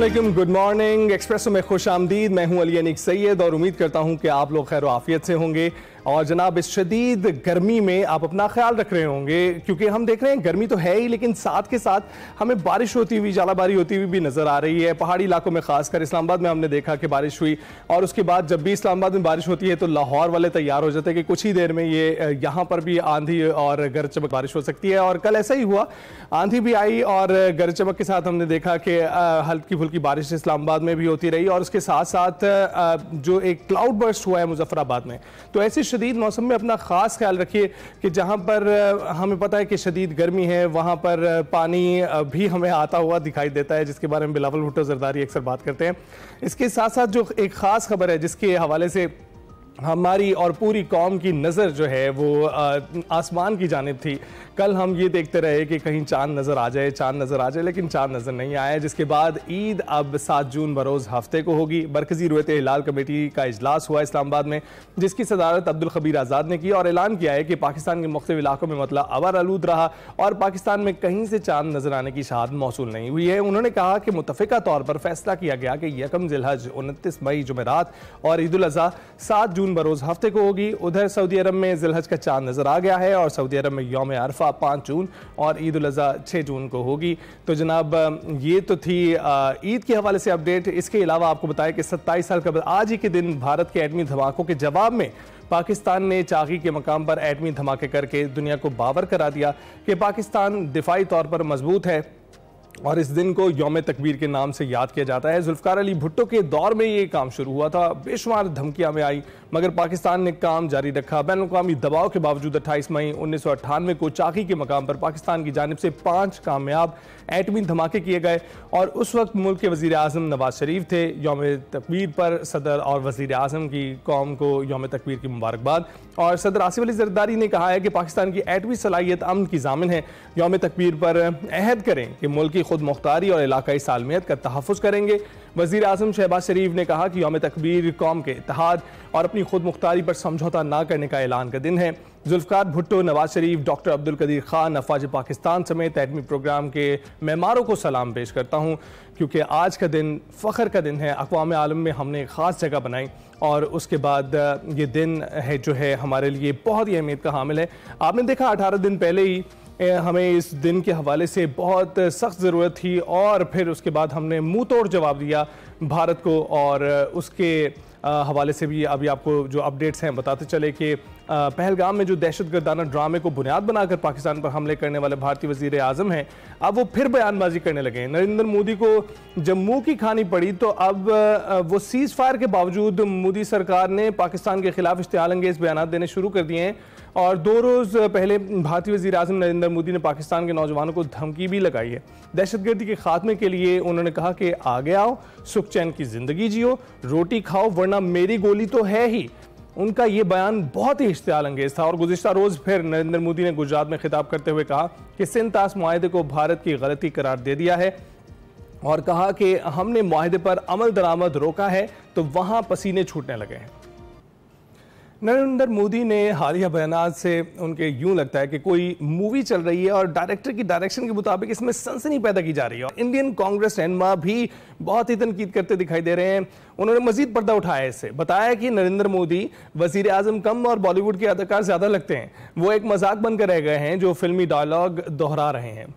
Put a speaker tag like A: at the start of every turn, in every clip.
A: वालेकुम, good morning. Espresso में खुश आमदीद। मैं हूं अली अनीक सैयद और उम्मीद करता हूं कि आप लोग खैर आफियत से होंगे। और जनाब, इस शदीद गर्मी में आप अपना ख्याल रख रहे होंगे, क्योंकि हम देख रहे हैं गर्मी तो है ही, लेकिन साथ के साथ हमें बारिश होती हुई, जालाबारी होती हुई भी नज़र आ रही है। पहाड़ी इलाकों में खासकर इस्लामाबाद में हमने देखा कि बारिश हुई, और उसके बाद जब भी इस्लामाबाद में बारिश होती है तो लाहौर वाले तैयार हो जाते हैं कि कुछ ही देर में ये यहाँ पर भी आंधी और गरज चमक बारिश हो सकती है। और कल ऐसा ही हुआ, आंधी भी आई और गरज चमक के साथ हमने देखा कि हल्की फुल्की बारिश इस्लामाबाद में भी होती रही, और उसके साथ साथ जो एक क्लाउड बर्स्ट हुआ है मुजफ्फराबाद में। तो ऐसी शदीद मौसम में अपना खास ख्याल रखिए कि जहां पर हमें पता है कि शदीद गर्मी है, वहां पर पानी भी हमें आता हुआ दिखाई देता है, जिसके बारे में बिलावल भुट्टो जरदारी अक्सर बात करते हैं। इसके साथ साथ जो एक खास खबर है जिसके हवाले से हमारी और पूरी कौम की नज़र जो है वो आसमान की जानिब थी। कल हम ये देखते रहे कि कहीं चांद नज़र आ जाए, चांद नज़र आ जाए, लेकिन चांद नज़र नहीं आया, जिसके बाद ईद अब 7 जून बरोज़ हफ्ते को होगी। मरकज़ी रुयत हिलाल कमेटी का इजलास हुआ इस्लामाबाद में, जिसकी सदारत अब्दुल खबीर आज़ाद ने की, और ऐलान किया है कि पाकिस्तान के मुख्तलिफ इलाकों में मतलब अवर आलूद रहा और पाकिस्तान में कहीं से चांद नज़र आने की शहादत मौसूल नहीं हुई है। उन्होंने कहा कि मुतफ़िका तौर पर फैसला किया गया कि यकम ज़िलहज 29 मई जुमेरात और ईद उल अज़हा 7 जून बरोज़ हफ्ते को होगी। उधर सऊदी अरब में ज़िलहज का चांद नज़र आ गया है, और सऊदी अरब में यौम अरफा 5 जून और ईद उल अज़हा 6 जून को होगी। तो जनाब, ये तो थी ईद के हवाले से अपडेट। इसके अलावा आपको बताया कि 27 साल कबल आज ही के दिन भारत के एटमी धमाकों के जवाब में पाकिस्तान ने चाकी के मकाम पर एटमी धमाके करके दुनिया को बावर करा दिया कि पाकिस्तान दिफाई तौर पर मजबूत है, और इस दिन को यौम तकबीर के नाम से याद किया जाता है। जुल्फ़िकार अली भुट्टो के दौर में ये काम शुरू हुआ था, बेशुमार धमकियां में आई, मगर पाकिस्तान ने काम जारी रखा। बैनुल-अक़वामी दबाव के बावजूद 28 मई 1998 को चाकी के मकाम पर पाकिस्तान की जानिब से 5 कामयाब एटमी धमाके किए गए, और उस वक्त मुल्क के वज़ीर आज़म नवाज शरीफ थे। यौम तकबीर पर सदर और वज़ीर आज़म की कौम को यौम तकबीर की मुबारकबाद। और सदर आसिफ अली ज़रदारी ने कहा है कि पाकिस्तान की एटमी सलाहियत अमन की ज़ामिन है। यौम तकबीर पर अहद करें कि मुल्क की खुद मुख्तारी और इलाकाई सालमियत का तहफ़्फ़ुज़ करेंगे। वज़ीर आज़म शहबाज शरीफ ने कहा कि यौम तकबीर कौम के इत्तेहाद और अपनी खुद मुख्तारी पर समझौता न करने का ऐलान का दिन है। जुल्फ़िकार भुट्टो, नवाज शरीफ, डॉक्टर अब्दुल कदीर खान, अफवाज पाकिस्तान समेत एटमी प्रोग्राम के मेमारों को सलाम पेश करता हूँ, क्योंकि आज का दिन फ़ख्र का दिन है। अक़वाम आलम में हमने एक ख़ास जगह बनाई, और उसके बाद ये दिन है जो है हमारे लिए बहुत ही अहमियत का हामिल है। आपने देखा 18 दिन पहले ही हमें इस दिन के हवाले से बहुत सख्त ज़रूरत थी, और फिर उसके बाद हमने मुंह तोड़ जवाब दिया भारत को, और उसके हवाले से भी अभी आपको जो अपडेट्स हैं बताते चले कि पहलगाम में जो दहशतगर्दाना ड्रामे को बुनियाद बनाकर पाकिस्तान पर हमले करने वाले भारतीय वज़ीर आज़म हैं, अब वो फिर बयानबाजी करने लगे हैं। नरेंद्र मोदी को जब मुँह की खानी पड़ी तो अब वो सीज़ फायर के बावजूद मोदी सरकार ने पाकिस्तान के खिलाफ इश्तिआल अंगेज़ बयान देने शुरू कर दिए हैं। और 2 रोज़ पहले भारतीय वज़ीर आज़म नरेंद्र मोदी ने पाकिस्तान के नौजवानों को धमकी भी लगाई है। दहशतगर्दी के खात्मे के लिए उन्होंने कहा कि आगे आओ, सुख चैन की ज़िंदगी जियो, रोटी खाओ, वरना मेरी गोली तो है ही। उनका ये बयान बहुत ही इश्तिआल अंगेज़ था। और गुज़िश्ता रोज़ फिर नरेंद्र मोदी ने गुजरात में खिताब करते हुए कहा कि सिंध तास मुआहदे को भारत की गलती करार दे दिया है, और कहा कि हमने मुआहदे पर अमल दरामद रोका है तो वहाँ पसीने छूटने लगे हैं। नरेंद्र मोदी ने हालिया बयानात से उनके यूं लगता है कि कोई मूवी चल रही है और डायरेक्टर की डायरेक्शन के मुताबिक इसमें सनसनी पैदा की जा रही है। और इंडियन कांग्रेस रहनुमा भी बहुत ही तनकीद करते दिखाई दे रहे हैं। उन्होंने मजीद पर्दा उठाया, इससे बताया कि नरेंद्र मोदी वजीर आजम कम और बॉलीवुड के अदाकार ज्यादा लगते हैं, वो एक मजाक बनकर रह गए हैं जो फिल्मी डायलॉग दोहरा रहे हैं।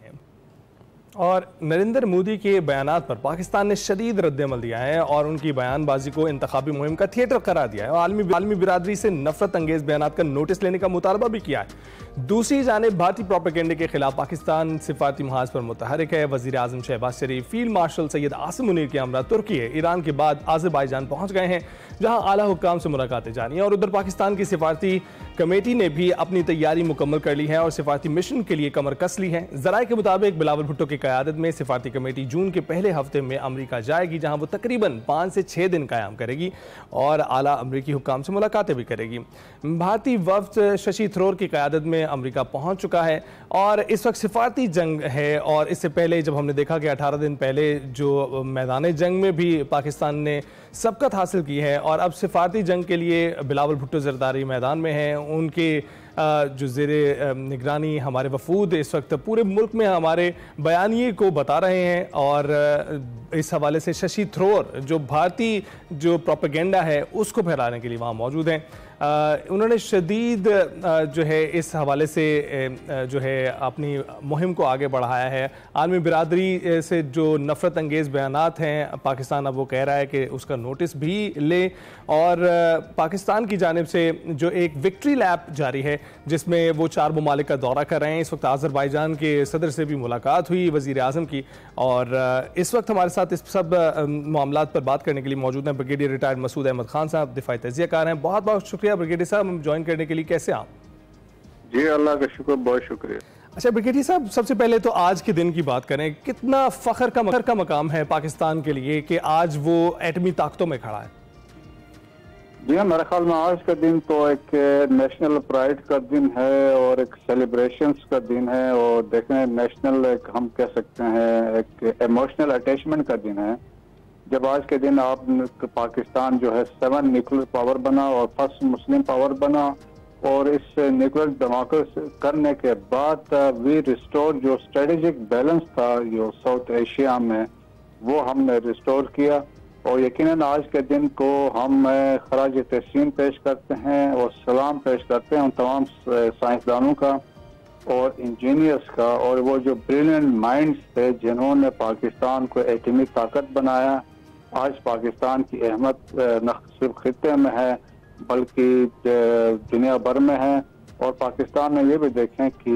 A: और नरेंद्र मोदी के बयानात पर पाकिस्तान ने शदीद रद्दअमल दिया है और उनकी बयानबाजी को इंतखाबी मुहिम का थिएटर करार दिया है, और आलमी बिरादरी से नफरत अंगेज बयानात का नोटिस लेने का मुतालबा भी किया है। दूसरी जानिब भारतीय प्रोपेगेंडे के खिलाफ पाकिस्तान सिफारती महाज पर मुतहरिक है। वज़ीर आज़म शहबाज शरीफ, फील्ड मार्शल सैयद आसिम मुनीर के हमरा तुर्की, ईरान के बाद आज़रबाईजान पहुँच गए हैं, जहाँ आला हुक्काम से मुलाकातें जारी हैं। और उधर पाकिस्तान की सिफारती कमेटी ने भी अपनी तैयारी मुकम्मल कर ली है और सिफारती मिशन के लिए कमर कस ली है। ज़राए के मुताबिक बिलावल भुट्टो की क़यादत में सिफारती कमेटी जून के पहले हफ्ते में अमरीका जाएगी, जहाँ वो तकरीबन 5 से 6 दिन कायम करेगी और आला अमरीकी हुक्काम से मुलाकातें भी करेगी। भारतीय वफ्द शशि थरूर की क़यादत में अमरीका पहुँच चुका है और इस वक्त सिफारती जंग है। और इससे पहले जब हमने देखा कि 18 दिन पहले जो मैदान जंग में भी पाकिस्तान ने सबकत हासिल की है और अब सिफारती जंग के लिए बिलावल भुट्टो जरदारी मैदान में हैं, उनके जो ज़ेरे निगरानी हमारे वफूद इस वक्त पूरे मुल्क में हमारे बयानिए को बता रहे हैं, और इस हवाले से शशि थरूर जो भारतीय जो प्रोपेगेंडा है उसको फैलाने के लिए वहाँ मौजूद हैं। उन्होंने शदीद जो है इस हवाले से जो है अपनी मुहिम को आगे बढ़ाया है। आलमी बिरादरी से जो नफ़रत अंगेज़ बयानात हैं पाकिस्तान अब वो कह रहा है कि उसका नोटिस भी ले, और पाकिस्तान की जानिब से जो एक विक्ट्री लैप जारी है जिसमें वो 4 ममालिक का दौरा कर रहे हैं। इस वक्त आज़रबाईजान के सदर से भी मुलाकात हुई वज़ीर आज़म की, और इस वक्त हमारे साथ इस सब मामलात पर बात करने के लिए मौजूद हैं ब्रिगेडियर रिटायर्ड मसूद अहमद खान साहब, दिफाई तजियाकार हैं। बहुत बहुत शुक्रिया ब्रिगेडियर साहब ज्वाइन करने के लिए। कैसे आप?
B: जी अल्लाह का शुक्र, बहुत शुक्रिया।
A: अच्छा ब्रिगेडियर साहब, सबसे पहले तो आज के दिन की बात करें, कितना फ़ख्र का मकाम है पाकिस्तान के लिए कि आज वो एटमी ताकतों में खड़ा है?
B: जी हाँ, मेरे ख्याल में आज का दिन तो एक नेशनल प्राइड का दिन है और एक सेलिब्रेशंस का दिन है, और देखें नेशनल एक हम कह सकते हैं एक इमोशनल अटैचमेंट का दिन है। जब आज के दिन आप पाकिस्तान जो है 7 न्यूक्लियर पावर बना और फर्स्ट मुस्लिम पावर बना, और इस न्यूक्लियर धमाके करने के बाद वी रिस्टोर जो स्ट्रेटेजिक बैलेंस था जो साउथ एशिया में, वो हमने रिस्टोर किया। और यकीनन आज के दिन को हम खराज तहसीन पेश करते हैं और सलाम पेश करते हैं उन तमाम साइंसदानों का और इंजीनियर्स का, और वो जो ब्रिलियंट माइंड्स थे जिन्होंने पाकिस्तान को एटमी ताकत बनाया। आज पाकिस्तान की अहमियत न सिर्फ खित्ते में है बल्कि दुनिया भर में है। और पाकिस्तान में ये भी देखें कि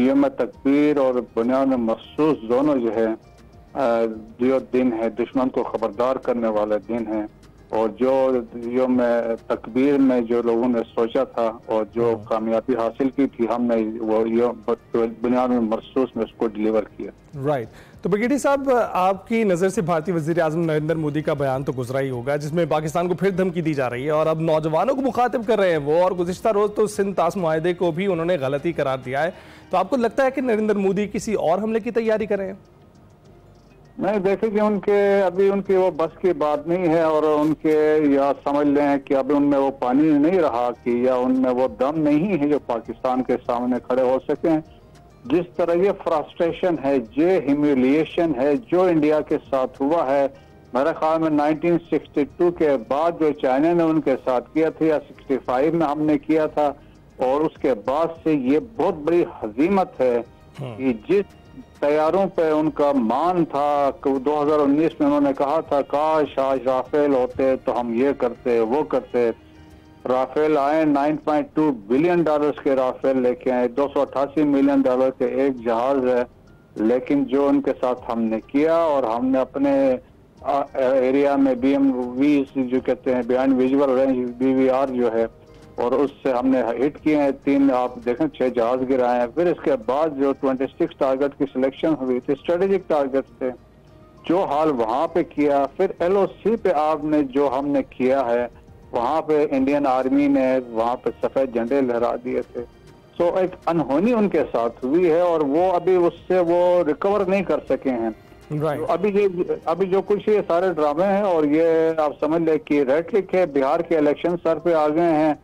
B: यौम तकबीर और बुनियाद महसूस दोनों जो है जो दिन है दुश्मन को खबरदार करने वाला दिन है, और जो यौम तकबीर में जो लोगों ने सोचा था और जो कामयाबी हासिल की थी हमने वो बुनियाद महसूस में उसको डिलीवर किया।
A: राइट। तो ब्रिगेडियर साहब, आपकी नज़र से भारतीय वज़ीर आज़म नरेंद्र मोदी का बयान तो गुजरा ही होगा जिसमें पाकिस्तान को फिर धमकी दी जा रही है और अब नौजवानों को मुखातिब कर रहे हैं वो, और गुज़िश्ता रोज़ तो सिंध ताश मुआहदे को भी उन्होंने गलती करार दिया है। तो आपको लगता है कि नरेंद्र मोदी किसी और हमले की तैयारी कर रहे हैं?
B: नहीं, देखें कि अभी उनकी वो बस की बात नहीं है, और उनके या समझ लें कि अभी उनमें वो पानी नहीं रहा कि या उनमें वो दम नहीं है जो पाकिस्तान के सामने खड़े हो सकें। जिस तरह ये फ्रस्ट्रेशन है, ये ह्यूमिलिएशन है जो इंडिया के साथ हुआ है, मेरे ख्याल में 1962 के बाद जो चाइना ने उनके साथ किया था या 65 में हमने किया था, और उसके बाद से ये बहुत बड़ी हजीमत है कि जिस तैयारों पे उनका मान था 2019 में उन्होंने कहा था काश आज राफेल होते तो हम ये करते वो करते। राफेल आए, 9.2 बिलियन डॉलर्स के राफेल लेके आए, 288 मिलियन डॉलर के एक जहाज है, लेकिन जो उनके साथ हमने किया और हमने अपने एरिया में BMV जो कहते हैं बियॉन्ड विजुअल रेंज BVR जो है, और उससे हमने हिट किए हैं 3, आप देखें 6 जहाज गिराए हैं। फिर इसके बाद जो 26 टारगेट की सिलेक्शन हुई थी, स्ट्रेटेजिक टारगेट थे, जो हाल वहां पे किया। फिर LOC पे आपने जो हमने किया है, वहां पे इंडियन आर्मी ने वहां पे सफेद झंडे लहरा दिए थे। सो एक अनहोनी उनके साथ हुई है और वो अभी उससे वो रिकवर नहीं कर सके हैं।
A: Right.
B: तो अभी जो कुछ ये सारे ड्रामे हैं, और ये आप समझ ले कि रेटलिक है, बिहार के इलेक्शन सर पे आ गए हैं,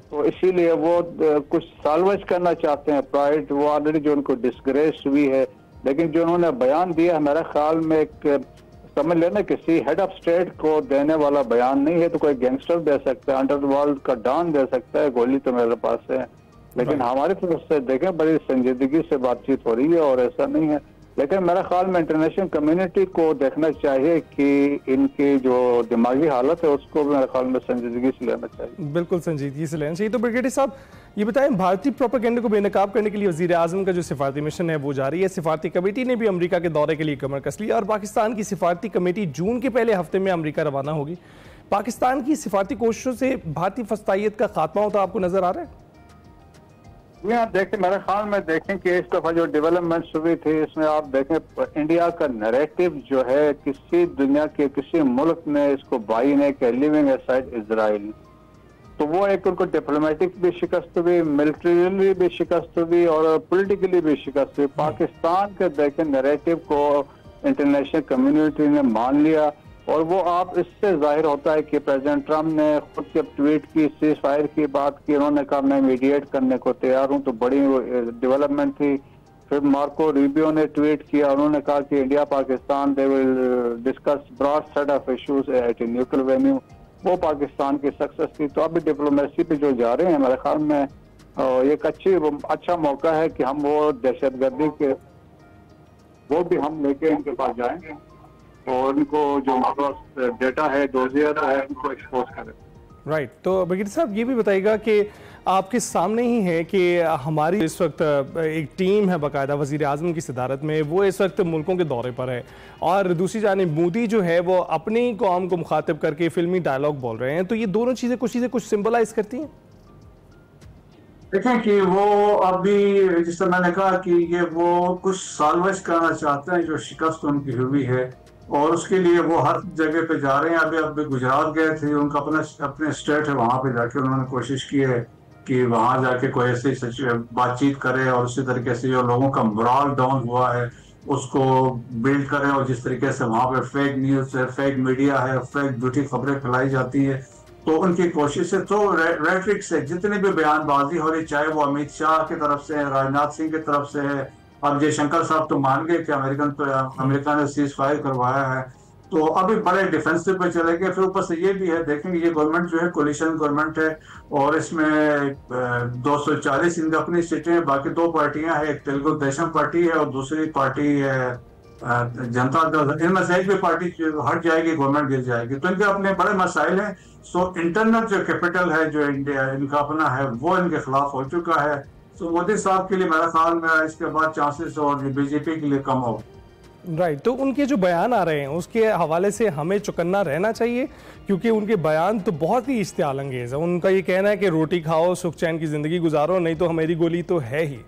B: तो इसीलिए वो कुछ साल्वेज करना चाहते हैं प्राइड। वो ऑलरेडी जो उनको डिस्ग्रेस हुई है, लेकिन जो उन्होंने बयान दिया मेरे ख्याल में एक समझ लेना किसी हेड ऑफ स्टेट को देने वाला बयान नहीं है। तो कोई गैंगस्टर दे सकता है, अंडरवर्ल्ड का डॉन दे सकता है, गोली तो मेरे पास है, लेकिन हमारी तरफ से देखें बड़ी संजीदगी से बातचीत हो रही है और ऐसा नहीं है। लेकिन मेरे ख्याल में इंटरनेशनल कम्युनिटी को देखना चाहिए कि इनकी जो दिमागी हालत है उसको मेरे ख्याल में संजीदगी से लेना चाहिए।
A: बिल्कुल संजीदगी से लेना चाहिए। तो ब्रिगेडियर साहब ये बताएं, भारतीय प्रोपेगेंडा को बेनकाब करने के लिए वज़ीर आज़म का जो सिफारती मिशन है वो जारी है। सिफारती कमेटी ने भी अमेरिका के दौरे के लिए कमर कस ली और पाकिस्तान की सिफारती कमेटी जून के पहले हफ्ते में अमेरिका रवाना होगी। पाकिस्तान की सिफारती कोशिशों से भारतीय फस्तायत का खात्मा होता आपको नजर आ रहा है?
B: यहाँ देखें, मेरे ख्याल में देखें कि इस दफा जो डेवलपमेंट्स हुई थी इसमें आप देखें इंडिया का नैरेटिव जो है किसी दुनिया के किसी मुल्क ने इसको बाई ने के लिविंग असाइड इजराइल, तो वो एक उनको डिप्लोमेटिक भी शिकस्त हुई, मिलिट्रीली भी शिकस्त हुई और पॉलिटिकली भी शिकस्त हुई। पाकिस्तान के देखें नैरेटिव को इंटरनेशनल कम्युनिटी ने मान लिया और वो आप इससे जाहिर होता है कि प्रेसिडेंट ट्रम्प ने खुद जब ट्वीट की सीज फायर की बात की, उन्होंने कहा मैं मीडिएट करने को तैयार हूं, तो बड़ी डेवलपमेंट थी। फिर मार्को रूबियो ने ट्वीट किया, उन्होंने कहा कि India Pakistan they will discuss broad set of issues at nuclear venue. वो पाकिस्तान की सक्सेस थी। तो अभी डिप्लोमेसी पे जो जा रहे हैं, मेरे ख्याल में एक अच्छा मौका है कि हम वो दहशतगर्दी के वो भी हम लेके इनके पास जाएं और उनको जो हमारे डेटा है, डोजियर है, उनको एक्सपोज करें।
A: राइट तो ब्रिगेडियर साहब ये भी बताइएगा कि आपके सामने ही है कि हमारी इस वक्त एक टीम है बाकायदा वज़ीर आज़म की सदारत में, वो इस वक्त मुल्कों के दौरे पर है और दूसरी जानिब मोदी जो है वो अपनी कौम को मुखातिब करके फिल्मी डायलॉग बोल रहे हैं। तो ये दोनों चीज़ें कुछ सिंबलाइज करती हैं।
C: देखें कि वो अभी जिस तरह मैंने कहा कि ये वो कुछ साल्वेज करना चाहते हैं जो शिकस्त उनकी हुई है, और उसके लिए वो हर जगह पे जा रहे हैं। अभी गुजरात गए थे, उनका अपने स्टेट है, वहां पे जाके उन्होंने कोशिश की है कि वहां जाके कोई ऐसी बातचीत करे और उसी तरीके से जो लोगों का मोरल डाउन हुआ है उसको बिल्ड करें। और जिस तरीके से वहां पे फेक न्यूज है, फेक मीडिया है, फेक झूठी खबरें फैलाई जाती है, तो उनकी कोशिश है। तो रेटरिक से जितनी भी बयानबाजी हो रही, चाहे वो अमित शाह की तरफ से है, राजनाथ सिंह की तरफ से है, अब जयशंकर साहब तो मान गए कि अमेरिका ने सीज फायर करवाया है, तो अभी बड़े डिफेंसिव पे चले गए। फिर ऊपर से ये भी है, देखेंगे ये गवर्नमेंट जो है कोलिशन गवर्नमेंट है और इसमें 240 इनकी अपनी सीटें हैं, बाकी दो पार्टियां हैं, एक तेलुगु देशम पार्टी है और दूसरी पार्टी है जनता दल। इनमें से एक भी पार्टी हट जाएगी, गवर्नमेंट गिर जाएगी, तो इनके अपने बड़े मसाइल हैं। सो इंटरनल जो कैपिटल है जो इंडिया इनका अपना है वो इनके खिलाफ हो चुका है। तो मोदी साहब के लिए मेरा ख्याल में इसके बाद चांसेस और बीजेपी के लिए कम हो।
A: राइट तो उनके जो बयान आ रहे हैं उसके हवाले से हमें चौकन्ना रहना चाहिए, क्योंकि उनके बयान तो बहुत ही इश्तियाल अंगेज है। उनका ये कहना है कि रोटी खाओ, सुख चैन की जिंदगी गुजारो, नहीं तो हमारी गोली तो है ही।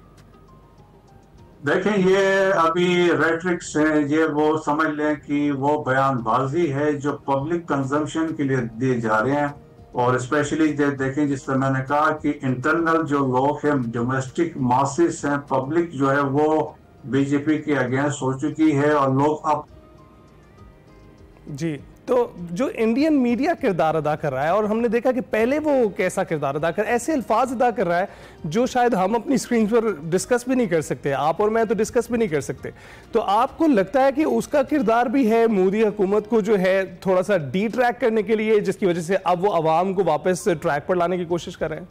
C: देखें ये अभी रेट्रिक्स है, ये वो समझ लें कि वो बयानबाजी है जो पब्लिक कंजम्पशन के लिए दिए जा रहे हैं। और स्पेशली देखें जिस तरह मैंने कहा कि इंटरनल जो लोग हैं, डोमेस्टिक मासेस हैं, पब्लिक जो है वो बीजेपी के अगेंस्ट हो चुकी है और लोग अब
A: जी। तो जो इंडियन मीडिया किरदार अदा कर रहा है, और हमने देखा कि पहले वो कैसा किरदार अदा कर, ऐसे अल्फाज अदा कर रहा है जो शायद हम अपनी स्क्रीन पर डिस्कस भी नहीं कर सकते, आप और मैं तो डिस्कस भी नहीं कर सकते। तो आपको लगता है कि उसका किरदार भी है मोदी हुकूमत को जो है थोड़ा सा डी ट्रैक करने के लिए, जिसकी वजह से अब वो आवाम को वापस ट्रैक पर लाने की कोशिश कर रहे हैं?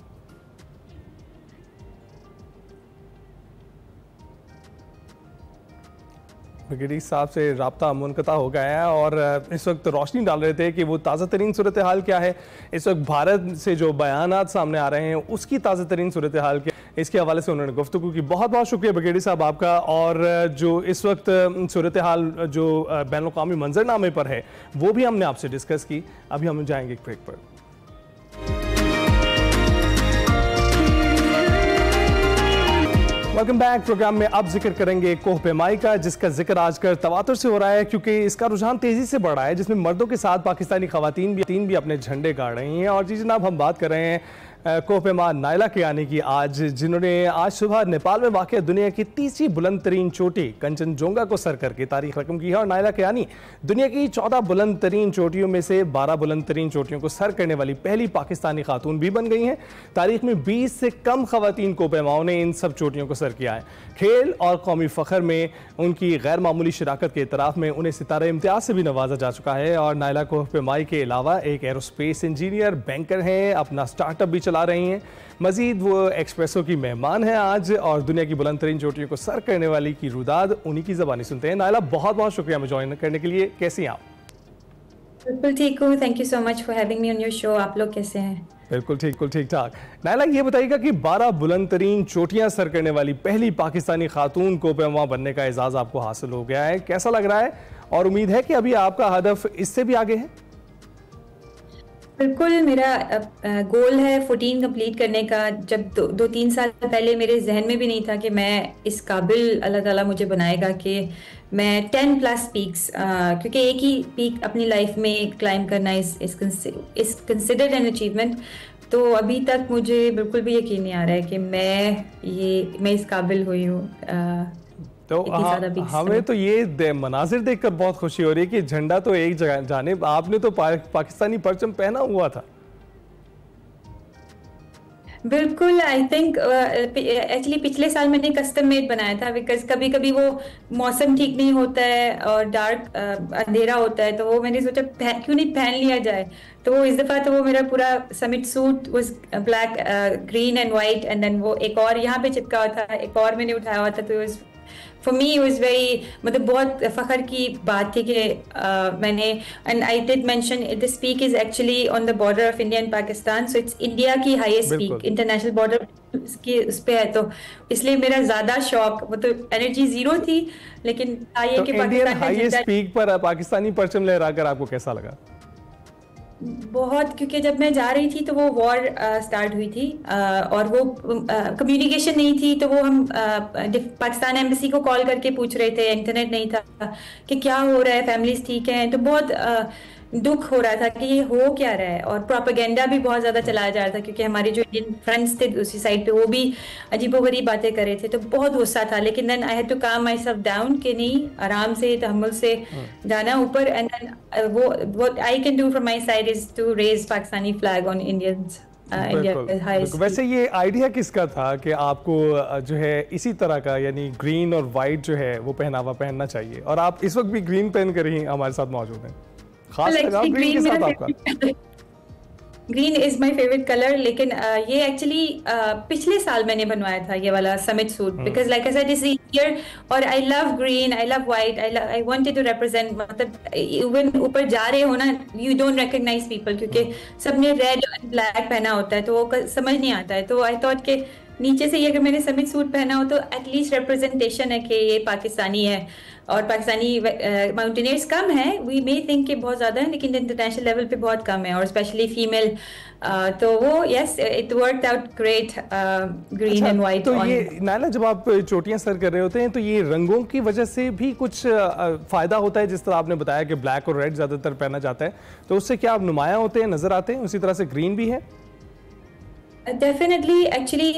A: ब्रिगेडियर साहब से राब्ता मुनक़ता हो गया है और इस वक्त रोशनी डाल रहे थे कि वो ताज़ा तरीन सूरत हाल क्या है, इस वक्त भारत से जो बयानात सामने आ रहे हैं उसकी ताज़ा तरीन सूरत हाल क्या, इसके हवाले से उन्होंने गुफ्तगू की। बहुत बहुत शुक्रिया ब्रिगेडियर साहब आपका। और जो इस वक्त सूरत हाल जो बैनुल-अक़वामी मंजरनामे पर है वो भी हमने आपसे डिस्कस की। अभी हम जाएंगे एक ब्रेक पर। Welcome back. प्रोग्राम में अब जिक्र करेंगे कोह पेमाई का, जिसका जिक्र आजकल तवातुर से हो रहा है क्योंकि इसका रुझान तेजी से बढ़ रहा है, जिसमें मर्दों के साथ पाकिस्तानी खवातीन भी अपने झंडे गाड़ रही हैं। और जी जनाब, हम बात कर रहे हैं कोह पेमा नायला कियानी की आज, जिन्होंने आज सुबह नेपाल में वाक़ दुनिया की तीसरी बुलंद तरीन चोटी कंचनजोंगा को सर करके तारीख रकम की है। और नायला कियानी दुनिया की 14 बुलंद तरीन चोटियों में से 12 बुलंद तरीन चोटियों को सर करने वाली पहली पाकिस्तानी खातून भी बन गई हैं। तारीख में 20 से कम खवातीन कोह पेमाओं ने इन सब चोटियों को सर किया है। खेल और कौमी फ़ख्र में उनकी गैर मामूली शराकत के इतराफ़ में उन्हें सितारे इम्तियाज़ से भी नवाजा जा चुका है। और नायला कोह पेमाई के अलावा एक एरोस्पेस इंजीनियर, बैंकर हैं, अपना स्टार्टअप भी चला रही हैं। मजीद वो एक्सप्रेसो की मेहमान हैं आज, और दुनिया की बुलंद तरीन चोटियों को सर करने वाली की रुदाद उन्हीं की ज़बानी सुनते हैं। नायला, बहुत बहुत शुक्रिया हमें ज्वाइन करने के लिए। कैसी हैं आप?
D: बिल्कुल ठीक हूँ, thank you so much for having me on your show. आप लोग कैसे हैं?
A: बिल्कुल ठीक ठाक। नायला, ये बताइएगा कि 12 बुलंद तरीन चोटियां सर करने वाली पहली पाकिस्तानी खातून कोह पेमा बनने का एजाज़ आपको हासिल हो गया है, कैसा लग रहा है? और उम्मीद है कि अभी आपका हदफ इससे भी आगे है?
D: बिल्कुल, मेरा गोल है 14 कंप्लीट करने का। जब 2-3 साल पहले मेरे जहन में भी नहीं था कि मैं इस काबिल अल्लाह ताला मुझे बनाएगा कि मैं 10+ पीक्स, क्योंकि एक ही पीक अपनी लाइफ में क्लाइम करना इस कंसिडर्ड एन अचीवमेंट। तो अभी तक मुझे बिल्कुल भी यकीन नहीं आ रहा है कि मैं इस काबिल हुई हूँ।
A: तो हमें तो ये मनाजिर देखकर बहुत खुशी हो रही है कि झंडा तो एक जानिब, आपने तो पाकिस्तानी परचम पहना हुआ था।
D: बिल्कुल, आई थिंक एक्चुअली पिछले साल मैंने कस्टम मेड बनाया था, बिकॉज कभी कभी वो मौसम ठीक नहीं होता है और डार्क अंधेरा होता है, तो वो मैंने सोचा क्यों नहीं पहन लिया जाए। तो वो इस दफा तो वो मेरा पूरा summit suit was black, green and white, and then वो एक और यहाँ पे चिपका हुआ था, एक और मैंने उठाया हुआ था। तो फॉर मी वाज वेरी, मतलब बहुत फख्र की बात थी कि मैंने, and I did mention this peak is actually on the border of India and Pakistan, so it's India की हाईएस्ट पीक, इंटरनेशनल बॉर्डर की उस पे है, तो इसलिए मेरा ज्यादा शौक, वो तो एनर्जी जीरो थी, लेकिन ये कि
A: पाकिस्तान हाईएस्ट पीक पर पाकिस्तानी परचम लहराकर आपको कैसा लगा?
D: बहुत, क्योंकि जब मैं जा रही थी तो वो वॉर स्टार्ट हुई थी, और वो कम्युनिकेशन नहीं थी, तो वो हम पाकिस्तान एम्बेसी को कॉल करके पूछ रहे थे, इंटरनेट नहीं था, कि क्या हो रहा है, फैमिलीज ठीक हैं, तो बहुत दुख हो रहा था कि ये हो क्या रहा है। और प्रोपेगेंडा भी बहुत ज्यादा चलाया जा रहा था, क्योंकि हमारे जो इंडियन फ्रेंड्स थे दूसरी साइड पे वो भी अजीबोगरीब बातें कर रहे थे, तो बहुत गुस्सा था। लेकिन देन आई हैड टू काम माई सेल्फ डाउन कि नहीं, आराम से तहम्मुल से जाना ऊपर, एंड देन वो what I can do from my side is to raise Pakistani flag on Indians.
A: वैसे ये आइडिया किसका था कि आपको जो है इसी तरह का, यानी ग्रीन और वाइट जो है वो पहनावा पहनना चाहिए, और आप इस वक्त भी ग्रीन पहन कर ही हमारे साथ मौजूद हैं? खास लगाव ग्रीन के साथ आपका?
D: Green is my favourite colour, लेकिन ये एक्चुअली पिछले साल मैंने बनवाया था ये वाला summit suit, because like I said it's year, और I love green, I love white, I wanted to represent, मतलब इवन ऊपर जा रहे हो ना, यू डोंट रिकॉग्नाइज पीपल, क्योंकि सबने रेड एंड ब्लैक पहना होता है, तो वो समझ नहीं आता है। तो आई थॉट के नीचे से ये अगर मैंने समिट सूट पहना हो तो एटलीस्ट रिप्रेजेंटेशन है कि ये पाकिस्तानी है। और पाकिस्तानी माउंटेनियर्स कम है, वी मे थिंक कि बहुत ज़्यादा है, लेकिन इंटरनेशनल लेवल पे बहुत कम है, और स्पेशली फीमेल, तो वो yes it worked out great, green and white.
A: तो ये नायला, जब आप चोटियां सर कर रहे होते हैं तो ये रंगों की वजह से भी कुछ फ़ायदा होता है? जिस तरह आपने बताया कि ब्लैक और रेड ज़्यादातर पहना जाता है, तो उससे क्या आप नुमायाँ होते हैं, नज़र आते हैं? उसी तरह से ग्रीन भी है?
D: डेफिनेटली, एक्चुअली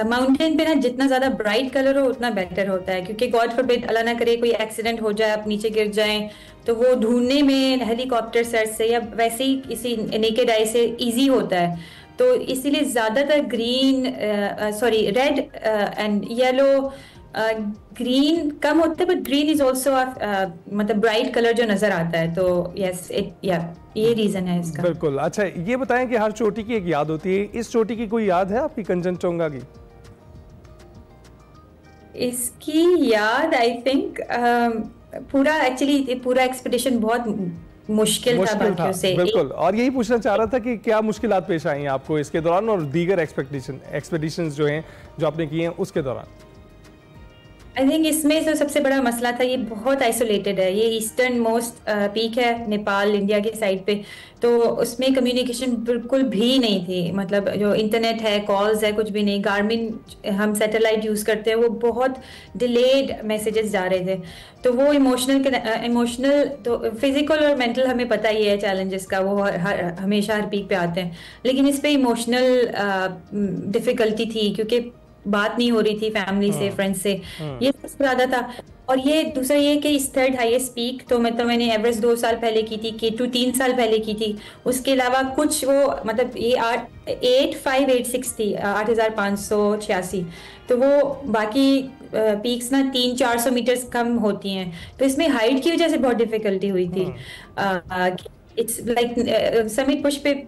D: माउंटेन पे ना जितना ज्यादा ब्राइट कलर हो उतना बेटर होता है, क्योंकि गॉड फॉरबिड, अल्लाह ना करे कोई एक्सीडेंट हो जाए, आप नीचे गिर जाएं, तो वो ढूंढने में हेलीकॉप्टर सर्च से या वैसे ही किसी नेकेड आई से इजी होता है। तो इसीलिए ज्यादातर green, sorry red and yellow, green कम होता है, बट ग्रीन इज ऑल्सो मतलब ब्राइट कलर जो नजर आता है, तो यस ये रीजन है इसका।
A: बिल्कुल। अच्छा, ये बताएं कि हर चोटी की एक याद होती है, इस चोटी की कोई याद है आपकी कंचनजंगा की?
D: इसकी याद आई थिंक पूरा एक्सपीडिशन बहुत मुश्किल था बाकियों से।
A: बिल्कुल, और यही पूछना चाह रहा था कि क्या मुश्किलात पेश आई आपको इसके दौरान, और दीगर एक्सपेडिशंस जो हैं जो आपने किए हैं उसके दौरान?
D: आई थिंक इसमें जो सबसे बड़ा मसला था, ये बहुत आइसोलेटेड है, ये ईस्टर्न मोस्ट पीक है नेपाल इंडिया के साइड पे, तो उसमें कम्युनिकेशन बिल्कुल भी नहीं थी, मतलब जो इंटरनेट है, कॉल्स है, कुछ भी नहीं। गार्मिन हम सैटेलाइट यूज़ करते हैं, वो बहुत डिलेड मैसेजेस जा रहे थे, तो वो इमोशनल तो फिजिकल और मेंटल हमें पता ही है चैलेंजेस का, वो हमेशा हर पीक पे आते हैं, लेकिन इस पे इमोशनल डिफिकल्टी थी, क्योंकि बात नहीं हो रही थी फैमिली से, फ्रेंड्स से, ये सबसे ज्यादा था। और ये दूसरा ये कि इस थर्ड हाईएस्ट पीक तो मैंने एवरेस्ट 2 साल पहले की थी, K2 3 साल पहले की थी, उसके अलावा कुछ वो मतलब ये 8586 थी, 8586, तो वो बाकी पीक्स ना 300-400 मीटर्स कम होती हैं, तो इसमें हाइट की वजह से बहुत डिफिकल्टी हुई थी। इट्स लाइक समिट पुश पे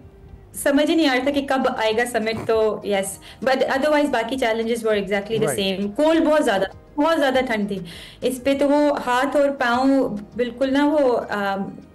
D: समझ ही नहीं आ रहा था कि कब आएगा समिट, तो यस, बट अदरवाइज बाकी challenges were exactly the same. Cold बहुत ज्यादा ठंड थी इस पे, तो वो हाथ और पाँव बिल्कुल ना वो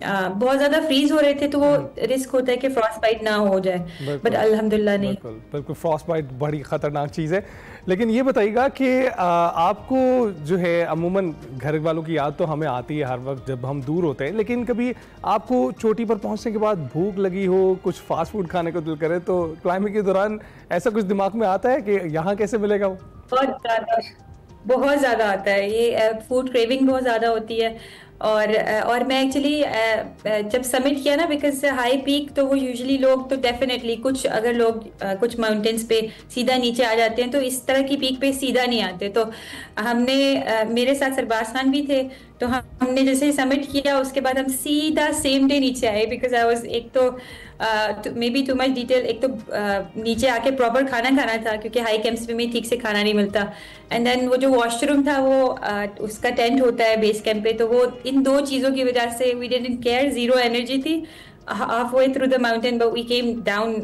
D: बहुत ज्यादा फ्रीज हो रहे थे, तो वो रिस्क होता है कि फ्रॉस्ट बाइट ना हो जाए, बट अल्हम्दुलिल्लाह नहीं।
A: बिल्कुल फ्रॉस्ट बाइट बड़ी खतरनाक चीज़ है। लेकिन ये बताइएगा कि आपको जो है अमूमन घर वालों की याद तो हमें आती है हर वक्त जब हम दूर होते हैं, लेकिन कभी आपको चोटी पर पहुंचने के बाद भूख लगी हो, कुछ फास्ट फूड खाने को दिल करे, तो क्लाइंबिंग के दौरान ऐसा कुछ दिमाग में आता है कि यहाँ कैसे मिलेगा वो?
D: बहुत ज़्यादा आता है ये, फूड क्रेविंग बहुत ज़्यादा होती है। और मैं एक्चुअली जब समिट किया ना, बिकॉज हाई पीक तो वो यूजुअली लोग तो डेफिनेटली कुछ, अगर लोग कुछ माउंटेन्स पे सीधा नीचे आ जाते हैं तो इस तरह की पीक पे सीधा नहीं आते। तो हमने मेरे साथ सरबाज खान भी थे, तो हमने जैसे समिट किया उसके बाद हम सीधा सेम डे नीचे आए, बिकॉज आई वाज, एक तो may be too much detail, एक तो नीचे आके प्रॉपर खाना खाना था क्योंकि हाई कैंप्स में ठीक से खाना नहीं मिलता। एंड देन वो जो वॉशरूम था वो उसका टेंट होता है बेस कैंप पे, तो वो इन दो चीज़ों की वजह से we didn't care, zero energy थी half way through the mountain, but we came down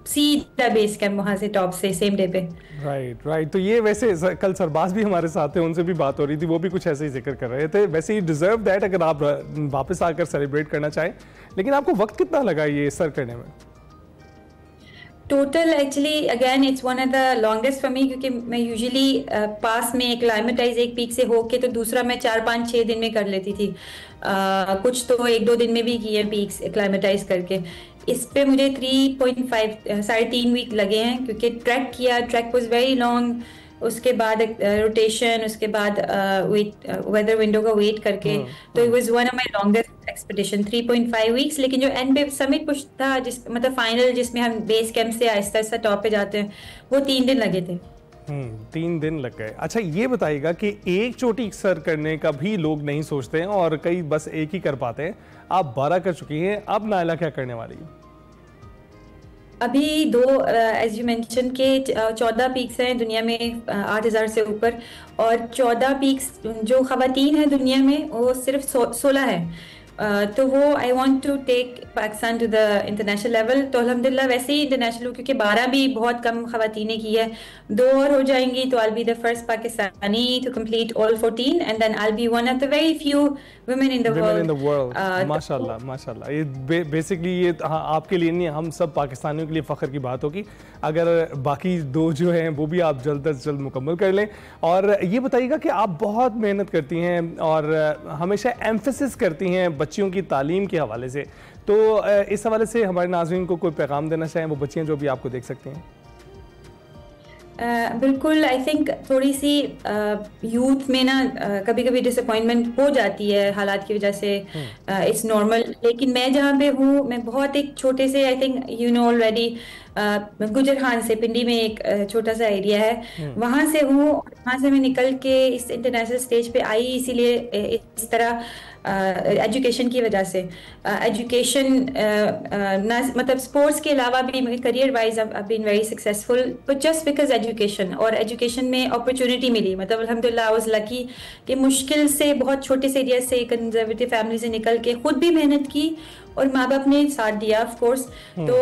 D: सीधा बेस कैंप वहां से टॉप से सेम डे पे।
A: राइट। तो ये वैसे कल सरबाज भी हमारे साथ थे, उनसे भी बात हो रही थी, वो भी कुछ ऐसे ही जिक्र कर रहे थे। वैसे ही डिजर्व दैट अगर आप वापस आकर सेलिब्रेट करना चाहें, लेकिन आपको वक्त कितना लगा ये सर करने में?
D: Total actually again it's one of the longest for me, क्योंकि मैं यूजुअली पास में एक्लाइमेटाइज एक पीक से होके तो दूसरा मैं 4-5-6 दिन में कर लेती थी। कुछ तो 1-2 दिन में भी किए पीक्स एक्लाइमेटाइज करके। इस पे मुझे 3.5 वीक लगे हैं, क्योंकि ट्रैक किया, ट्रैक वाज वेरी लॉन्ग, उसके बाद रोटेशन, उसके बाद वेदर विंडो का वेट करके, तो it was one of my longest expedition, 3.5 weeks. लेकिन जो एंड पे समिट पुश था, जिस मतलब फाइनल जिसमें हम बेस कैंप से आहिस्ता आहिस्ता टॉप पे जाते हैं, वो 3 दिन लगे थे।
A: 3 दिन लग गए। अच्छा ये बताइएगा कि एक चोटी सर करने का भी लोग नहीं सोचते हैं और कई बस एक ही कर पाते हैं, आप 12 कर चुकी हैं, अब नायला क्या करने वाली है?
D: अभी 2 एज यू मेंशन के 14 पीक्स हैं दुनिया में 8,000 से ऊपर, और 14 पीक्स जो खवातीन हैं दुनिया में वो सिर्फ 16 है। तो वो I want to take Pakistan to the international level. तो अल्हम्दुलिल्लाह वैसे ही इंटरनेशनल, क्योंकि 12 भी बहुत कम खवातीनें की है, 2 और हो जाएंगी तो I be the first Pakistani to complete all 14, and then I be one of the very few women in the world।
A: माशाल्लाह माशाल्लाह। ये बेसिकली ये आपके लिए नहीं, हम सब पाकिस्तानियों के लिए फ़ख्र की बात होगी अगर बाकी 2 जो हैं वो भी आप जल्द से जल्द मुकम्मल कर लें। और ये बताइएगा कि आप बहुत मेहनत करती हैं और हमेशा एम्फेसिस करती हैं बच्चियों की तालीम के हवाले से, तो इस हवाले से हमारे नाज़रीन को कोई पैगाम देना चाहें, वो बच्चियाँ जो भी आपको देख सकती हैं?
D: बिल्कुल, आई थिंक थोड़ी सी यूथ में ना कभी कभी डिसअपॉइंटमेंट हो जाती है हालात की वजह से, इट्स नॉर्मल। लेकिन मैं जहाँ पे हूँ, मैं बहुत एक छोटे से, I think you know already, गुजर खान से पिंडी में एक छोटा सा एरिया है, वहाँ से हूँ। वहाँ से मैं निकल के इस इंटरनेशनल स्टेज पे आई इसीलिए, इस तरह एजुकेशन की वजह से। एजुकेशन ना मतलब स्पोर्ट्स के अलावा भी career wise I been very successful, but just because education, और एजुकेशन में अपॉर्चुनिटी मिली। मतलब अल्हम्दुलिल्लाह आई वाज लकी कि मुश्किल से, बहुत छोटे से एरिया से, कंजर्वेटिव फैमिली से निकल के खुद भी मेहनत की और माँ बाप ने साथ दिया ऑफ कोर्स। तो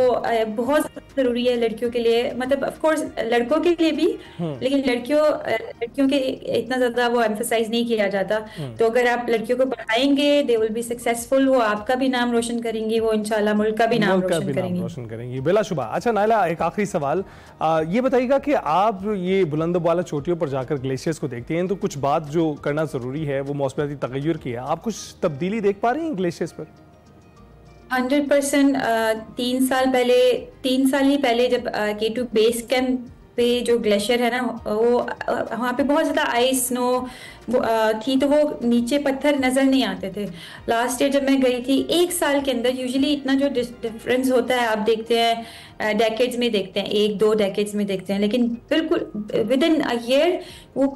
D: बहुत ज़रूरी है लड़कियों के लिए, मतलब ऑफ कोर्स लड़कों के लिए भी, लेकिन लड़कियों के इतना ज़्यादा वो एम्फसाइज नहीं किया जाता। तो अगर आप लड़कियों को पढ़ाएंगे, दे विल बी सक्सेसफुल, वो आपका भी नाम रोशन करेंगी, वो इंशाल्लाह मुल्क का भी नाम रोशन करेंगी
A: बिलाशुबा। अच्छा नायला, एक आखिरी सवाल, ये बताइएगा कि आप ये बुलंदवाला चोटियों पर जाकर ग्लेशियर्स को देखते हैं, तो कुछ बात जो करना ज़रूरी है वो मौसमियाती तगय्युर की है, आप कुछ तब्दीली देख पा रही हैं ग्लेशियर्स पर?
D: 100%। 3 साल ही पहले जब K2 बेस कैंप पे जो ग्लेशियर है ना, वो वहाँ पे बहुत ज़्यादा आइस स्नो थी, तो वो नीचे पत्थर नज़र नहीं आते थे। लास्ट ईयर जब मैं गई थी, 1 साल के अंदर यूजुअली इतना जो डिफरेंस होता है आप देखते हैं डेकेड्स में देखते हैं, 1-2 डेकेड्स में देखते हैं, लेकिन बिल्कुल विद इन अ ईयर वो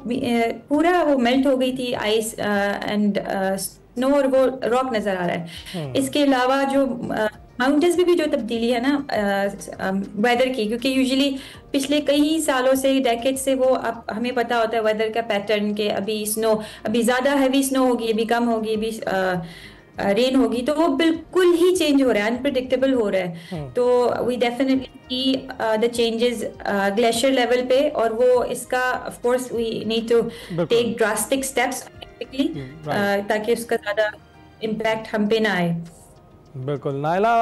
D: पूरा वो मेल्ट हो गई थी आइस एंड स्नो, और वो रॉक नजर आ रहा है। इसके अलावा जो माउंटेन्स में भी जो तब्दीली है ना वेदर की, क्योंकि यूजुअली पिछले कई सालों से, डेकेड से, वो अब हमें पता होता है वेदर का पैटर्न के, अभी ज़्यादा हैवी स्नो होगी, अभी कम होगी, अभी रेन होगी, तो वो बिल्कुल ही चेंज हो रहा है, अनप्रिडिक्टेबल हो रहा है। तो we definitely see the changes glacier level पे, और वो इसका of course we need to take drastic steps ताकि उसका ज़्यादा इम्पैक्ट हम पे ना आए।
A: बिल्कुल Naila,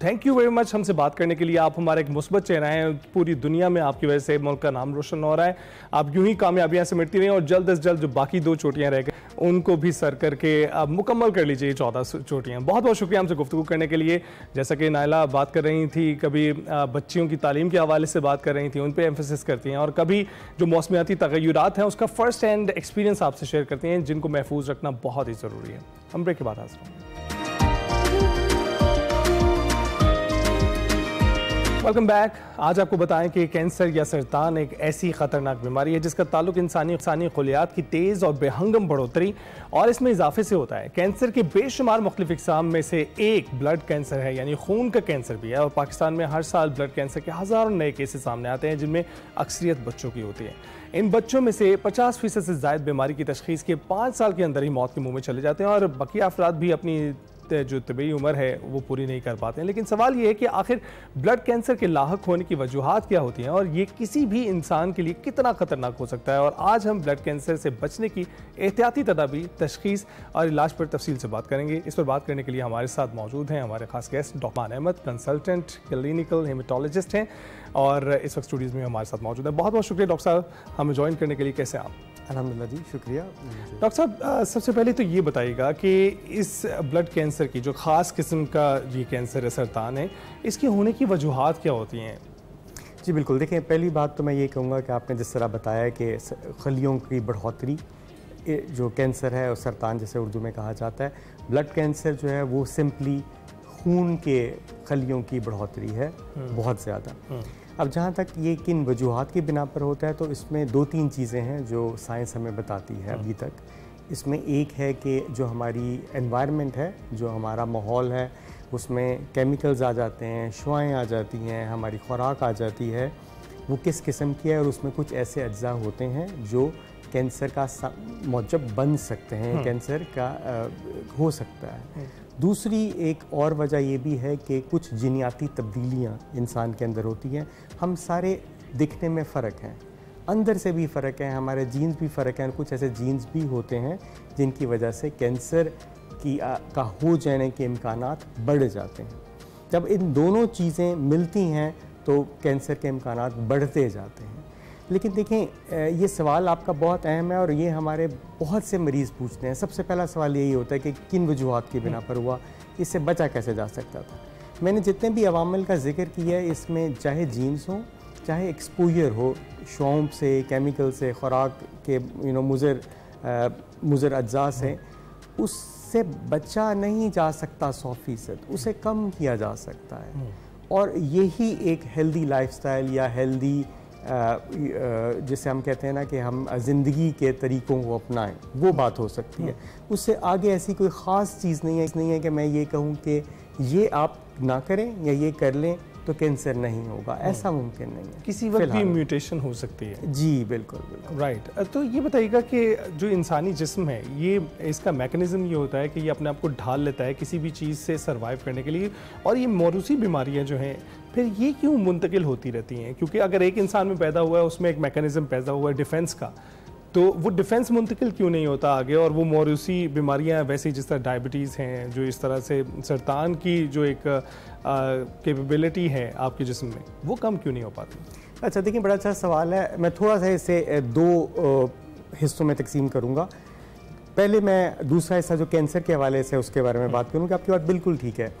A: thank you very much हमसे बात करने के लिए। आप हमारे एक मुस्बत चेहरा हैं, पूरी दुनिया में आपकी वजह से मुल्क का नाम रोशन हो रहा है। आप यूं ही कामयाबियां समेटती रहें और जल्द से जल्द जो बाकी 2 चोटियां रह गई उनको भी सर करके अब मुकम्मल कर लीजिए 14 चोटियाँ। बहुत बहुत शुक्रिया हमसे गुफ्तगू करने के लिए। जैसा कि नायला बात कर रही थी, कभी बच्चियों की तालीम के हवाले से बात कर रही थी, उन पर एम्फेसिस करती हैं, और कभी जो मौसमियाती तगय्युरात हैं उसका फ़र्स्ट हैंड एक्सपीरियंस आपसे शेयर करती हैं, जिनको महफूज रखना बहुत ही ज़रूरी है। हम ब्रेक के बाद हाजिर होंगे। Welcome back. आज आपको बताएं कि कैंसर या सरतान एक ऐसी ख़तरनाक बीमारी है जिसका ताल्लुक इंसानी खुलियात की तेज़ और बेहंगम बढ़ोतरी और इसमें इजाफे से होता है। कैंसर के बेशुमार मुख्तलिफ इक़साम में से एक ब्लड कैंसर है, यानी खून का कैंसर भी है, और पाकिस्तान में हर साल ब्लड कैंसर के हज़ारों नए केसेस सामने आते हैं, जिनमें अक्सरियत बच्चों की होती है। इन बच्चों में से 50% से ज़ायद बीमारी की तशख़ीस के 5 साल के अंदर ही मौत के मुँह में चले जाते हैं, और बाकी अफराद भी अपनी जो तबी उम्र है वो पूरी नहीं कर पाते हैं। लेकिन सवाल ये है कि आखिर ब्लड कैंसर के लाहक होने की वजूहात क्या होती हैं, और ये किसी भी इंसान के लिए कितना ख़तरनाक हो सकता है। और आज हम ब्लड कैंसर से बचने की एहतियाती तदाबीर, तशख़ीस और इलाज पर तफसील से बात करेंगे। इस पर बात करने के लिए हमारे साथ मौजूद हैं हमारे खास guest doctor Ahmed, consultant clinical haematologist हैं, और इस वक्त स्टूडियोज़ में हमारे साथ मौजूद हैं। बहुत बहुत शुक्रिया डॉक्टर साहब हमें ज्वाइन करने के लिए। कैसे आप?
E: अल्हम्दुलिल्लाह जी, शुक्रिया।
A: डॉक्टर साहब, सबसे पहले तो ये बताइएगा कि इस ब्लड कैंसर की जो ख़ास किस्म का ये कैंसर है, सरतान है, इसके होने की वजूहात क्या होती हैं?
E: जी बिल्कुल, देखें, पहली बात तो मैं ये कहूँगा कि आपने जिस तरह बताया कि खलियों की बढ़ोतरी जो कैंसर है, और सरतान जैसे उर्दू में कहा जाता है, ब्लड कैंसर जो है वो सिंपली खून के खलियों की बढ़ोतरी है, बहुत ज़्यादा। अब जहाँ तक ये किन वजूहात की बिना पर होता है, तो इसमें 2-3 चीज़ें हैं जो साइंस हमें बताती है अभी तक। इसमें एक है कि जो हमारी एनवायरनमेंट है, जो हमारा माहौल है, उसमें केमिकल्स आ जाते हैं, शुआएँ आ जाती हैं, हमारी खुराक आ जाती है, वो किस किस्म की है, और उसमें कुछ ऐसे अज्जा होते हैं जो कैंसर का मौजब बन सकते हैं, कैंसर का हो सकता है। दूसरी एक और वजह ये भी है कि कुछ जीनियाती तब्दीलियाँ इंसान के अंदर होती हैं। हम सारे दिखने में फ़र्क हैं, अंदर से भी फ़र्क है, हमारे जीन्स भी फ़र्क हैं, कुछ ऐसे जीन्स भी होते हैं जिनकी वजह से कैंसर का हो जाने के इम्कानात बढ़ जाते हैं। जब इन दोनों चीज़ें मिलती हैं तो कैंसर के इम्कानात बढ़ते जाते हैं। लेकिन देखें, ये सवाल आपका बहुत अहम है, और ये हमारे बहुत से मरीज़ पूछते हैं। सबसे पहला सवाल यही होता है कि किन वजूहात की बिना पर हुआ, इससे बचा कैसे जा सकता था। मैंने जितने भी अवामिल का जिक्र किया है, इसमें चाहे जीन्स हो, चाहे एक्सपोजर हो शुआओं से, केमिकल से, खुराक के मुज़र अज्जा से, उससे बचा नहीं जा सकता 100%, उसे कम किया जा सकता है। और यही एक हेल्दी लाइफस्टाइल या हेल्दी जिसे हम कहते हैं ना कि हम ज़िंदगी के तरीक़ों को अपनाएं, वो बात हो सकती है। उससे आगे ऐसी कोई ख़ास चीज़ नहीं है कि मैं ये कहूँ कि ये आप ना करें या ये कर लें तो कैंसर नहीं होगा, ऐसा मुमकिन नहीं है।
A: किसी वक्त भी म्यूटेशन हो सकती है।
E: जी बिल्कुल बिल्कुल,
A: राइट। तो ये बताइएगा कि जो इंसानी जिस्म है, ये इसका मैकेनिज़्म ये होता है कि ये अपने आप को ढाल लेता है किसी भी चीज़ से सर्वाइव करने के लिए, और ये मौरूसी बीमारियां जो हैं फिर ये क्यों मुंतकिल होती रहती हैं? क्योंकि अगर एक इंसान में पैदा हुआ है, उसमें एक मैकेनिज़्म पैदा हुआ है डिफेंस का, तो वो डिफेंस मुंतकिल क्यों नहीं होता आगे, और वो मौरूसी बीमारियां वैसे जिस तरह डायबिटीज़ हैं, जो इस तरह से सरतान की जो एक कैपेबिलिटी है आपके जिस्म में, वो कम क्यों नहीं हो पाती?
E: अच्छा, देखिए, बड़ा अच्छा सवाल है। मैं थोड़ा सा इसे 2 हिस्सों में तकसीम करूँगा। पहले मैं दूसरा हिस्सा जो कैंसर के हवाले से उसके बारे में बात करूँगा। आपकी बात बिल्कुल ठीक है।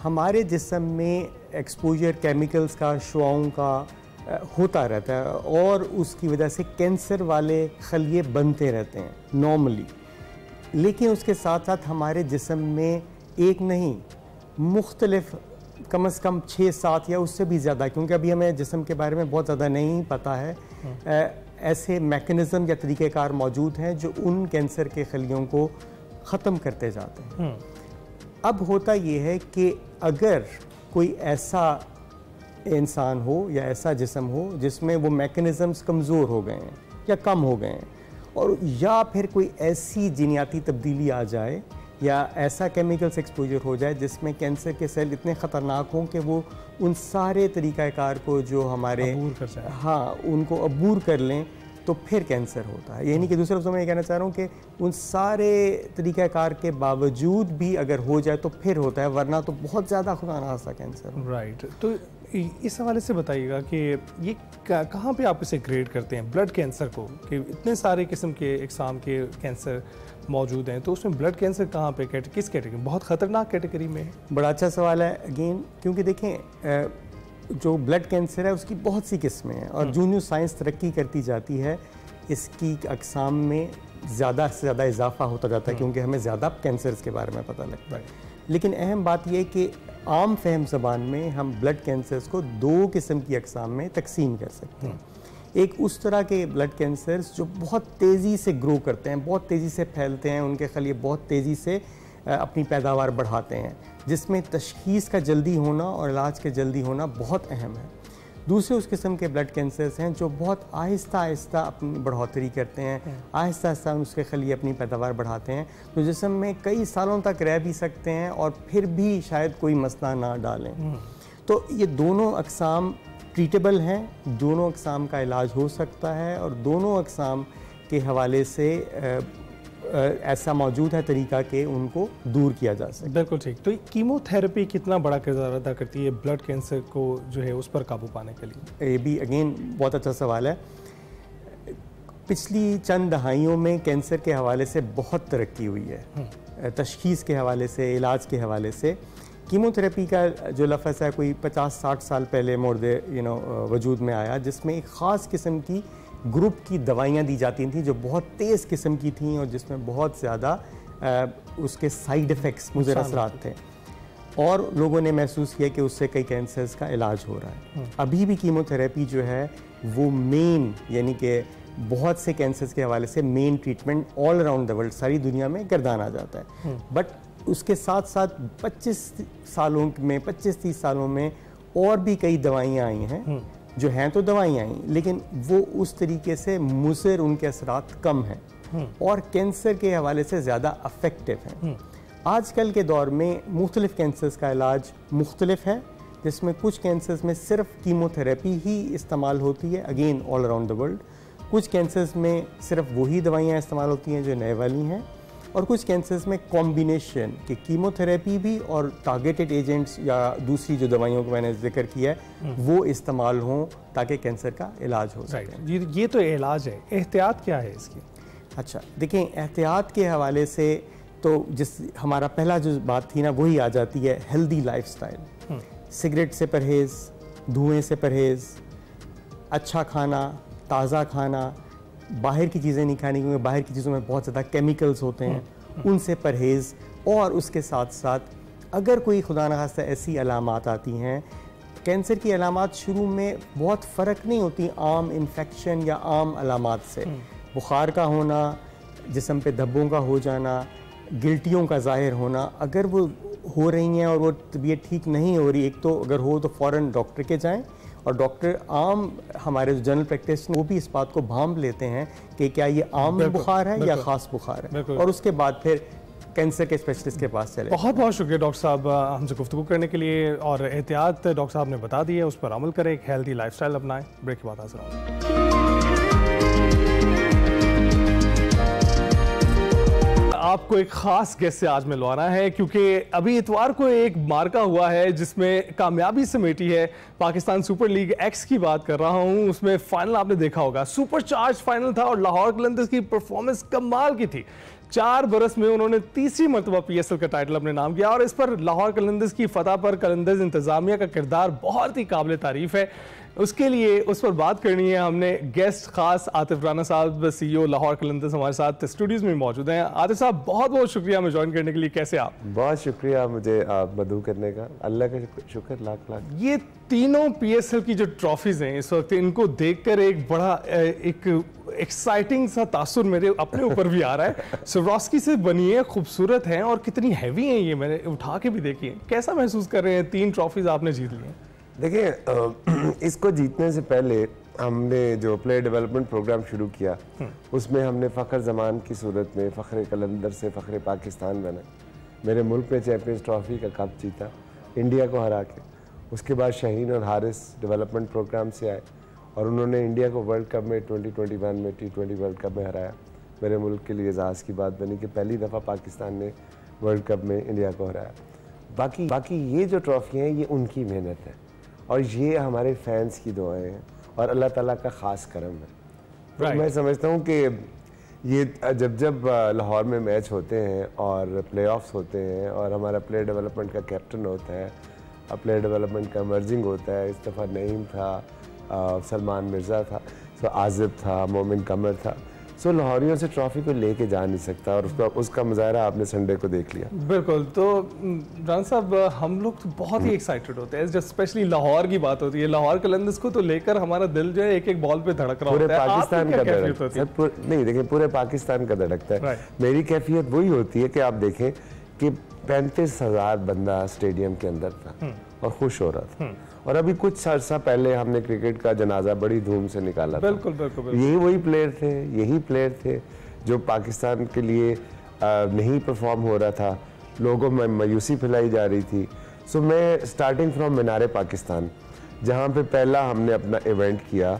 E: हमारे जिस्म में एक्सपोजर केमिकल्स का, शुआओं का होता रहता है, और उसकी वजह से कैंसर वाले खलिए बनते रहते हैं नॉर्मली। लेकिन उसके साथ साथ हमारे जिस्म में एक नहीं, मुख्तलिफ कम से कम 6-7 या उससे भी ज़्यादा, क्योंकि अभी हमें जिस्म के बारे में बहुत ज़्यादा नहीं पता है, ऐसे मैकेनिज़्म या तरीक़ेकार मौजूद हैं जो उन कैंसर के खलियों को ख़त्म करते जाते हैं। अब होता ये है कि अगर कोई ऐसा इंसान हो या ऐसा जिस्म हो जिसमें वो मैकेनिज़म्स कमज़ोर हो गए हैं या कम हो गए हैं, और या फिर कोई ऐसी जीनियाती तब्दीली आ जाए या ऐसा केमिकल्स एक्सपोजर हो जाए जिसमें कैंसर के सेल इतने ख़तरनाक हों कि वो उन सारे तरीक़ाकार को जो हमारे उनको अबूर कर लें, तो फिर कैंसर होता है। यानी कि दूसरे लफ्ज़ों में ये कहना चाह रहा हूँ कि उन सारे तरीक़ाकार के बावजूद भी अगर हो जाए तो फिर होता है, वरना तो बहुत ज़्यादा खुदा ना खास्ता कैंसर।
A: राइट। तो इस हवाले से बताइएगा कि ये कहाँ पे आप इसे ग्रेड करते हैं ब्लड कैंसर को, कि इतने सारे किस्म के इकसाम के कैंसर मौजूद हैं, तो उसमें ब्लड कैंसर कहाँ पे किस कैटेगरी में, बहुत ख़तरनाक कैटेगरी में है? बड़ा
E: अच्छा सवाल है अगेन, क्योंकि देखें जो ब्लड कैंसर है उसकी बहुत सी किस्में हैं और जो साइंस तरक्की करती जाती है इसकी अकसाम में ज़्यादा से ज़्यादा इजाफा होता जाता है, क्योंकि हमें ज़्यादा कैंसर्स के बारे में पता लगता है। लेकिन अहम बात यह कि आम फहम ज़बान में हम ब्लड कैंसर्स को 2 किस्म की अकसाम में तकसीम कर सकते हैं। एक उस तरह के ब्लड कैंसर्स जो बहुत तेज़ी से ग्रो करते हैं, बहुत तेज़ी से फैलते हैं, उनके खलिए बहुत तेज़ी से अपनी पैदावार बढ़ाते हैं, जिसमें तशख़ीस का जल्दी होना और इलाज का जल्दी होना बहुत अहम है। दूसरे उस किस्म के ब्लड कैंसर्स हैं जो बहुत आहिस्ता आहिस्ता अपनी बढ़ोतरी करते हैं, आहिस्ता आहिस्ता उसके खलिए अपनी पैदावार बढ़ाते हैं, तो जिस्म में कई सालों तक रह भी सकते हैं और फिर भी शायद कोई मसला ना डालें। तो ये दोनों अकसाम ट्रीटेबल हैं, दोनों अकसाम का इलाज हो सकता है और दोनों अकसाम के हवाले से ऐसा मौजूद है तरीका कि उनको दूर किया जा सके।
A: बिल्कुल ठीक। तो कीमोथेरेपी कितना बड़ा किरदार अदा करती है ब्लड कैंसर को जो है उस पर काबू पाने के लिए?
E: ये भी अगेन बहुत अच्छा सवाल है। पिछली चंद दहाइयों में कैंसर के हवाले से बहुत तरक्की हुई है, तशख़ीस के हवाले से, इलाज के हवाले से। कीमोथेरेपी का जो लफ्ज़ है कोई 50-60 साल पहले मोर्दे वजूद में आया, जिसमें एक ख़ास किस्म की ग्रुप की दवाइयाँ दी जाती थीं जो बहुत तेज़ किस्म की थीं और जिसमें बहुत ज़्यादा उसके साइड इफ़ेक्ट्स, मुज़र असरात थे, और लोगों ने महसूस किया कि उससे कई कैंसर्स का इलाज हो रहा है। अभी भी कीमोथेरेपी जो है वो मेन, यानी कि बहुत से कैंसर्स के हवाले से main treatment all around the world, सारी दुनिया में गर्दाना जाता है। बट उसके साथ साथ 25-30 सालों में और भी कई दवाइयाँ आई हैं जो हैं तो दवाइयाँ आई, लेकिन वो उस तरीके से मुज़र, उनके असरात कम हैं और कैंसर के हवाले से ज़्यादा अफेक्टिव हैं। आजकल के दौर में मुख्तलिफ़ कैंसर्स का इलाज मुख्तलिफ है, जिसमें कुछ कैंसर्स में सिर्फ कीमोथेरेपी ही इस्तेमाल होती है, again all around the world. कुछ कैंसर्स में सिर्फ वही दवाइयाँ इस्तेमाल होती हैं जो नए वाली हैं, और कुछ कैंसर्स में कॉम्बिनेशन कि कीमोथेरेपी भी और टारगेटेड एजेंट्स या दूसरी जो दवाइयों को मैंने जिक्र किया है वो इस्तेमाल हों ताकि कैंसर का इलाज हो सके।
A: ये तो इलाज है, एहतियात क्या है इसकी?
E: अच्छा देखें, एहतियात के हवाले से तो जिस हमारा पहला जो बात थी ना वही आ जाती है, हेल्दी लाइफस्टाइल। सिगरेट से परहेज़, धुएँ से परहेज़, अच्छा खाना, ताज़ा खाना, बाहर की चीज़ें नहीं खानी क्योंकि बाहर की चीज़ों में बहुत ज़्यादा केमिकल्स होते हैं, उनसे परहेज़। और उसके साथ साथ अगर कोई खुदा न खास्ता ऐसी अलामात आती हैं, कैंसर की अलामात शुरू में बहुत फ़र्क नहीं होती आम इन्फेक्शन या आम अलामात से। बुखार का होना, जिस्म पे धब्बों का हो जाना, गिल्टियों का ज़ाहिर होना, अगर वो हो रही हैं और वो तबीयत ठीक नहीं हो रही, एक तो अगर हो तो फ़ौरन डॉक्टर के जाएं, और डॉक्टर आम हमारे जो जनरल प्रैक्टिस वो भी इस बात को भांप लेते हैं कि क्या ये आम बुखार है या ख़ास बुखार है, और उसके बाद फिर कैंसर के स्पेशलिस्ट के पास चले।
A: बहुत बहुत शुक्रिया डॉक्टर साहब हमसे गुफ्तगू करने के लिए, और एहतियात डॉक्टर साहब ने बता दी है, उस पर अमल करें, एक हेल्दी लाइफस्टाइल अपनाएं। ब्रेक के बाद हाजिर होंगे। आपको एक खास गेस्ट से आज मिलवाना है, क्योंकि अभी इतवार को एक मार्का हुआ है जिसमें कामयाबी समेटी है। पाकिस्तान सुपर लीग एक्स की बात कर रहा हूं, उसमें फाइनल आपने देखा होगा, सुपर चार्ज फाइनल था और लाहौर कलंदर्स की परफॉर्मेंस कमाल की थी। 4 बरस में उन्होंने तीसरी मरतबा PSL का टाइटल अपने नाम किया, और इस पर लाहौर कलंदर्स की फतह पर कलंदर्स इंतजामिया का किरदार बहुत ही काबिल तारीफ है। उसके लिए उस पर बात करनी है, हमने गेस्ट खास आतिफ राना साहब, CEO लाहौर कलंदर्स हमारे साथ स्टूडियोज में मौजूद हैं। आतिफ साहब बहुत बहुत शुक्रिया हमें ज्वाइन करने के लिए, कैसे आप?
F: बहुत शुक्रिया मुझे मदऊ करने का, अल्लाह का शुक्र लाख लाख।
A: ये तीनों PSL की जो ट्रॉफीज हैं इस वक्त, इनको देखकर एक बड़ा एक एक्साइटिंग सा तासुर मेरे अपने ऊपर भी आ रहा है। स्वरास्की से बनी है, खूबसूरत हैं और कितनी हैवी हैं, ये मैंने उठा के भी देखी है। कैसा महसूस कर रहे हैं? 3 ट्रॉफीज आपने जीत ली हैं।
F: देखिए, इसको जीतने से पहले हमने जो प्लेयर डेवलपमेंट प्रोग्राम शुरू किया, उसमें हमने फ़ख्र ज़मान की सूरत में फ़ख्र कलंदर से फ़ख्र पाकिस्तान बना। मेरे मुल्क में चैम्पियंस ट्रॉफी का कप जीता इंडिया को हरा के। उसके बाद शाहीन और हारिस डेवलपमेंट प्रोग्राम से आए और उन्होंने इंडिया को वर्ल्ड कप में 2021 में T20 वर्ल्ड कप में हराया। मेरे मुल्क के लिए एजाज़ की बात बनी कि पहली दफ़ा पाकिस्तान ने वर्ल्ड कप में इंडिया को हराया। बाकी ये जो ट्रॉफ़ी हैं ये उनकी मेहनत है, और ये हमारे फैंस की दुआएं हैं और अल्लाह ताला का ख़ास करम है। तो मैं समझता हूँ कि ये जब लाहौर में मैच होते हैं और प्लेऑफ्स होते हैं और हमारा प्लेयर डेवलपमेंट का कैप्टन होता है, प्लेयर डेवलपमेंट का मर्जिंग होता है, इस दफ़ा नईम था, सलमान मिर्ज़ा था, सो आज़िब था, मोमिन कमर था, सो लाहौरियों से ट्रॉफी को लेके जा नहीं सकता और उसका मुजाहरा आपने संडे को देख लिया।
A: बिल्कुल। तो राना साहब, हम लोग तो बहुत ही एक्साइटेड होते हैं जब स्पेशली लाहौर की बात होती है। लाहौर कलंदर्स को तो लेकर हमारा दिल जो है एक एक बॉल पे धड़क रहा होता है।
F: पूरे पाकिस्तान का धड़कता है। नहीं, देखिए, पूरे पाकिस्तान का धड़कता है। मेरी कैफियत वही होती है कि आप देखें कि 35,000 बंदा स्टेडियम के अंदर था और खुश हो रहा था। और अभी कुछ अर्सा पहले हमने क्रिकेट का जनाजा बड़ी धूम से निकाला था।
A: बिल्कुल बिल्कुल।
F: यही वही प्लेयर थे, यही प्लेयर थे जो पाकिस्तान के लिए नहीं परफॉर्म हो रहा था, लोगों में मायूसी फैलाई जा रही थी। सो मैं स्टार्टिंग फ्रॉम मीनारे पाकिस्तान, जहाँ पे पहला हमने अपना इवेंट किया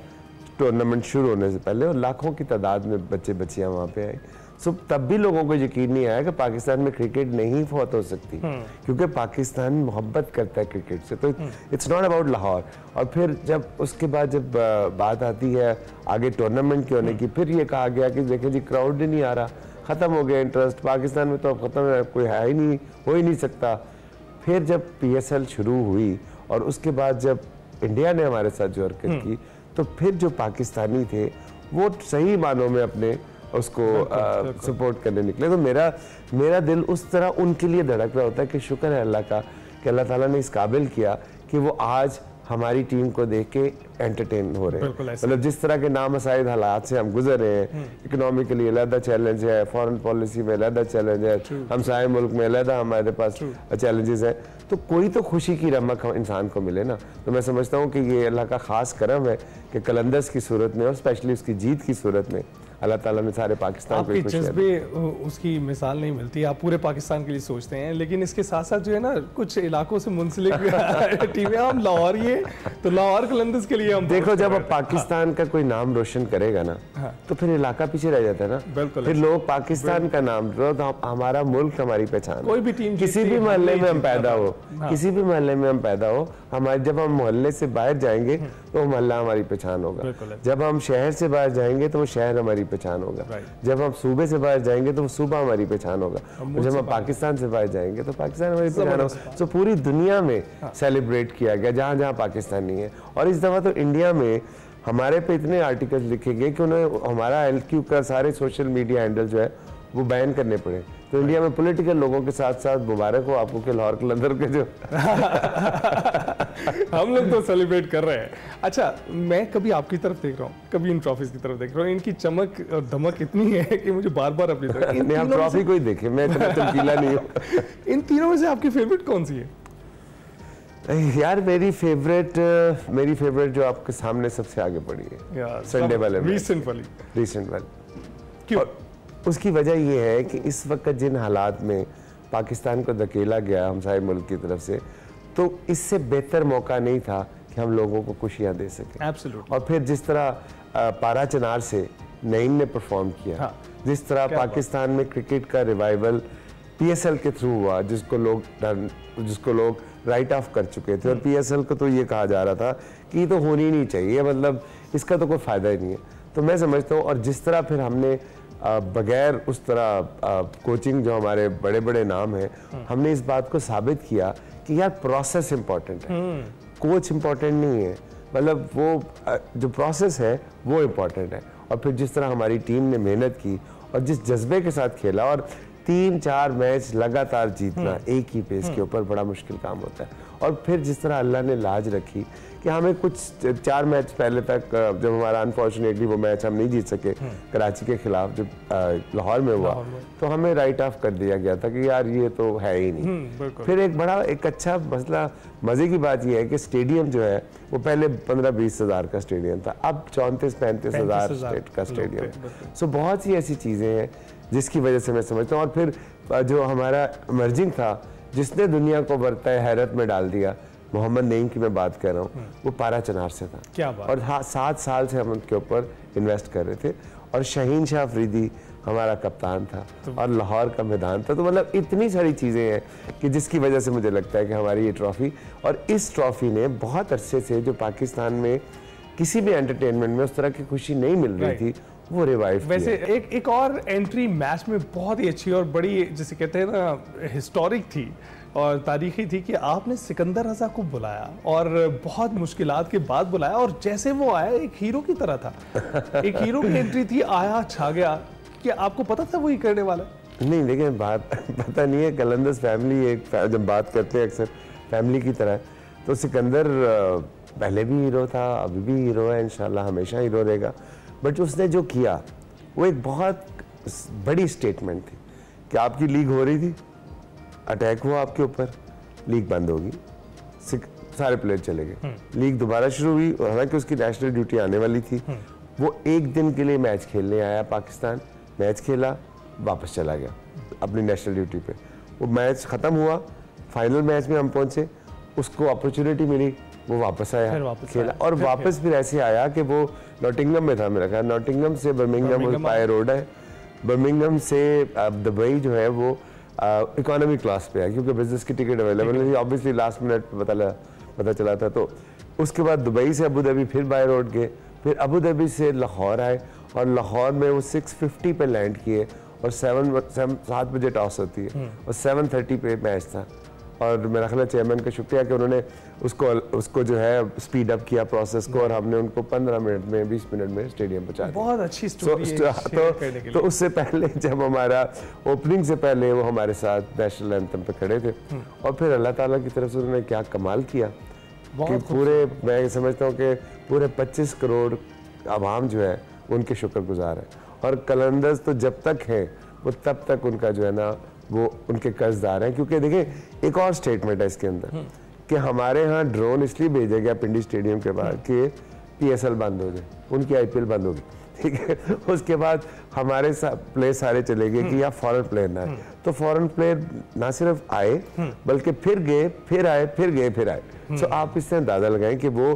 F: टूर्नामेंट शुरू होने से पहले, और लाखों की तादाद में बच्चे बच्चियाँ वहाँ पे आए। सो तब भी लोगों को यकीन नहीं आया कि पाकिस्तान में क्रिकेट नहीं फौत हो सकती, क्योंकि पाकिस्तान मोहब्बत करता है क्रिकेट से। तो इट्स नॉट अबाउट लाहौर। और फिर जब उसके बाद जब बात आती है आगे टूर्नामेंट के होने की, फिर ये कहा गया कि देखें जी, क्राउड ही नहीं आ रहा, ख़त्म हो गया इंटरेस्ट, पाकिस्तान में तो अब ख़त्म है, कोई है ही नहीं, हो ही नहीं सकता। फिर जब PSL शुरू हुई और उसके बाद जब इंडिया ने हमारे साथ जो हरकत की, तो फिर जो पाकिस्तानी थे वो सही मानों में अपने उसको सपोर्ट करने निकले। तो मेरा दिल उस तरह उनके लिए धड़क रहा होता है कि शुक्र है अल्लाह का कि अल्लाह ताला ने इस काबिल किया कि वो आज हमारी टीम को देख के एंटरटेन हो रहे हैं। मतलब जिस तरह के नामसाइद हालात से हम गुजर रहे हैं, इकोनॉमिकली अलहदा चैलेंज है, फॉरेन पॉलिसी में अलहदा चैलेंज है, हमसाये मुल्क में अलहदा हमारे पास चैलेंजेस हैं, तो कोई तो खुशी की रमक इंसान को मिले ना। तो मैं समझता हूँ कि ये अल्लाह का ख़ास करम है कि कलंदर्स की सूरत में और स्पेशली उसकी जीत की सूरत में अल्लाह ताला ने सारे पाकिस्तान को
A: जज्बे उसकी मिसाल नहीं मिलती। आप पूरे पाकिस्तान के लिए सोचते हैं, लेकिन इसके साथ साथ जो है ना कुछ इलाकों से मुंसलिक टीमें, हम लाहौर ये तो लाहौर कलंदर्स के लिए हम
F: देखो, जब अब पाकिस्तान का कोई नाम रोशन करेगा ना, तो फिर इलाका पीछे रह जाता है ना।
A: बिल्कुल।
F: फिर लोग पाकिस्तान का नाम, तो हमारा मुल्क हमारी पहचान।
A: कोई भी टीम,
F: किसी भी मोहल्ले में हम पैदा हो, किसी भी मोहल्ले में हम पैदा हो, हमारे जब हम मोहल्ले से बाहर जाएंगे तो मोहल्ला हमारी पहचान होगा। जब हम शहर से बाहर जाएंगे तो वो शहर हमारी पहचान होगा। जब हम सूबे से बाहर जाएंगे तो वो सूबा हमारी पहचान होगा। और जब हम पाकिस्तान से बाहर जाएंगे तो पाकिस्तान हमारी पहचान होगा। तो पूरी दुनिया में सेलिब्रेट किया गया जहाँ जहाँ पाकिस्तानी है। और इस दफ़ा तो इंडिया में हमारे पे इतने आर्टिकल्स लिखे गए कि उन्हें हमारा LQ का सारे सोशल मीडिया हैंडल जो है वो बैन करने पड़े। तो इंडिया में पॉलिटिकल लोगों के साथ साथ मुबारक हो आपको कि लाहौर कलंदर के जो
A: हम लोग तो सेलिब्रेट कर रहे हैं। अच्छा, मैं कभी आपकी तरफ देख रहा हूँ, कभी इन ट्रॉफीज की तरफ देख रहा हूँ, इनकी चमक और धमक इतनी है कि मुझे बार बार अपनी तरफ
F: नहीं, हम ट्रॉफी को ही देखें, मैं इतना चमकीला नहीं हूँ।
A: इन तीनों में से आपकी फेवरेट कौन सी है?
F: यार मेरी फेवरेट जो आपके सामने सबसे आगे पड़ी है, संडे वाले,
A: रीसेंट वाली।
F: क्यों? उसकी वजह यह है कि इस वक्त जिन हालात में पाकिस्तान को धकेला गया हमसाये मुल्क की तरफ से, तो इससे बेहतर मौका नहीं था कि हम लोगों को खुशियां दे सकें।
A: एब्सोल्युटली।
F: और फिर जिस तरह पारा चनार से नईम ने परफॉर्म किया, हाँ, जिस तरह पाकिस्तान में क्रिकेट का रिवाइवल PSL के थ्रू हुआ, जिसको लोग राइट ऑफ कर चुके थे, और PSL को तो ये कहा जा रहा था कि ये तो होनी नहीं चाहिए, मतलब इसका तो कोई फ़ायदा ही नहीं है। तो मैं समझता हूँ, और जिस तरह फिर हमने बगैर उस तरह कोचिंग जो हमारे बड़े बड़े नाम हैं, हमने इस बात को साबित किया कि यार प्रोसेस इम्पॉर्टेंट है, कोच इम्पॉर्टेंट नहीं है, मतलब वो जो प्रोसेस है वो इम्पॉर्टेंट है। और फिर जिस तरह हमारी टीम ने मेहनत की और जिस जज्बे के साथ खेला, और 3-4 मैच लगातार जीतना एक ही पेस के ऊपर बड़ा मुश्किल काम होता है। और फिर जिस तरह अल्लाह ने लाज रखी कि हमें कुछ 4 मैच पहले तक, जब हमारा अनफॉर्चुनेटली वो मैच हम नहीं जीत सके कराची के खिलाफ जब लाहौर में हुआ, तो हमें राइट ऑफ कर दिया गया था कि यार ये तो है ही नहीं। फिर एक अच्छा मसला, मज़े की बात यह है कि स्टेडियम जो है वो पहले 15-20 हज़ार का स्टेडियम था, अब 34-35 हज़ार का स्टेडियम। सो बहुत सी ऐसी चीज़ें हैं जिसकी वजह से मैं समझता हूँ। और फिर जो हमारा इमर्जिंग था, जिसने दुनिया को बरताए हैरत में डाल दिया, मोहम्मद नईम की मैं बात कर रहा हूँ, वो पारा चनार से था।
A: क्या बात।
F: और हाँ, 7 साल से हम उनके ऊपर इन्वेस्ट कर रहे थे। और शाहीन शाह अफरीदी हमारा कप्तान था और लाहौर का मैदान था। तो मतलब इतनी सारी चीज़ें हैं कि जिसकी वजह से मुझे लगता है कि हमारी ये ट्रॉफ़ी और इस ट्रॉफ़ी ने बहुत अरसे से जो पाकिस्तान में किसी भी एंटरटेनमेंट में उस तरह की खुशी नहीं मिल रही थी वो रिवाइव।
A: वैसे एक और एंट्री मैच में बहुत ही अच्छी और बड़ी, जिसे कहते हैं ना, हिस्टोरिक थी और तारीखी थी कि आपने सिकंदर रजा को बुलाया और बहुत मुश्किलात के बाद बुलाया और जैसे वो आया एक हीरो की तरह था। एक हीरो की एंट्री थी, आया, छा गया। कि आपको पता था वो ही करने वाला?
F: नहीं, लेकिन बात पता नहीं है। कलंदर्स फैमिली एक जब बात करते हैं अक्सर फैमिली की तरह, तो सिकंदर पहले भी हीरो था, अभी भी हीरो है, इंशाल्लाह हमेशा हीरो रहेगा। बट उसने जो किया वो एक बहुत बड़ी स्टेटमेंट थी कि आपकी लीग हो रही थी, अटैक हुआ आपके ऊपर, लीग बंद होगी, सारे प्लेयर चले गए, लीग दोबारा शुरू हुई और हालांकि उसकी नेशनल ड्यूटी आने वाली थी। वो एक दिन के लिए मैच खेलने आया पाकिस्तान, मैच खेला, वापस चला गया अपनी नेशनल ड्यूटी पे। वो मैच ख़त्म हुआ, फाइनल मैच में हम पहुंचे, उसको अपॉर्चुनिटी मिली, वो वापस आया, खेला और वापस फिर ऐसे आया कि वो नॉटिंघम में था मेरा ख्याल, नॉटिंघम से बर्मिंघम बाय रोड है, बर्मिंघम से दुबई जो है वो इकोनॉमी क्लास पे है क्योंकि बिजनेस की टिकट अवेलेबल नहीं थी, ऑब्वियसली लास्ट मिनट पता चला था। तो उसके बाद दुबई से अबू धाबी फिर बाय रोड गए, फिर अबू धाबी से लाहौर आए और लाहौर में वो 6:50 पे लैंड किए और 7 बजे टॉस होती है और 7:30 पे मैच था। और मेरा ख्याल चेयरमैन का शुक्रिया कि उन्होंने उसको जो है स्पीड अप किया प्रोसेस को और हमने उनको 15 मिनट में 20 मिनट में स्टेडियम पहुंचा दिया।
A: बहुत अच्छी स्टोरी है।
F: तो उससे पहले जब हमारा ओपनिंग से पहले वो हमारे साथ नेशनल एंथम पे खड़े थे और फिर अल्लाह ताला की तरफ से उन्होंने क्या कमाल किया कि पूरे, मैं समझता हूँ कि पूरे 25 करोड़ आवाम जो है उनके शुक्रगुजार है और कलंदर्स तो जब तक है वो तब तक उनका जो है ना वो उनके कर्जदार हैं। क्योंकि देखिए एक और स्टेटमेंट है इसके अंदर कि हमारे यहाँ ड्रोन इसलिए भेजा गया पिंडी स्टेडियम के बाद कि PSL बंद हो जाए, उनकी IPL बंद होगी, ठीक है। उसके बाद हमारे प्लेयर सारे चले गए कि या फॉरेन प्लेयर ना आए, तो फॉरेन प्लेयर ना सिर्फ आए बल्कि फिर गए, फिर आए, फिर गए, फिर आए। तो आप इससे अंदाजा लगाएं कि वो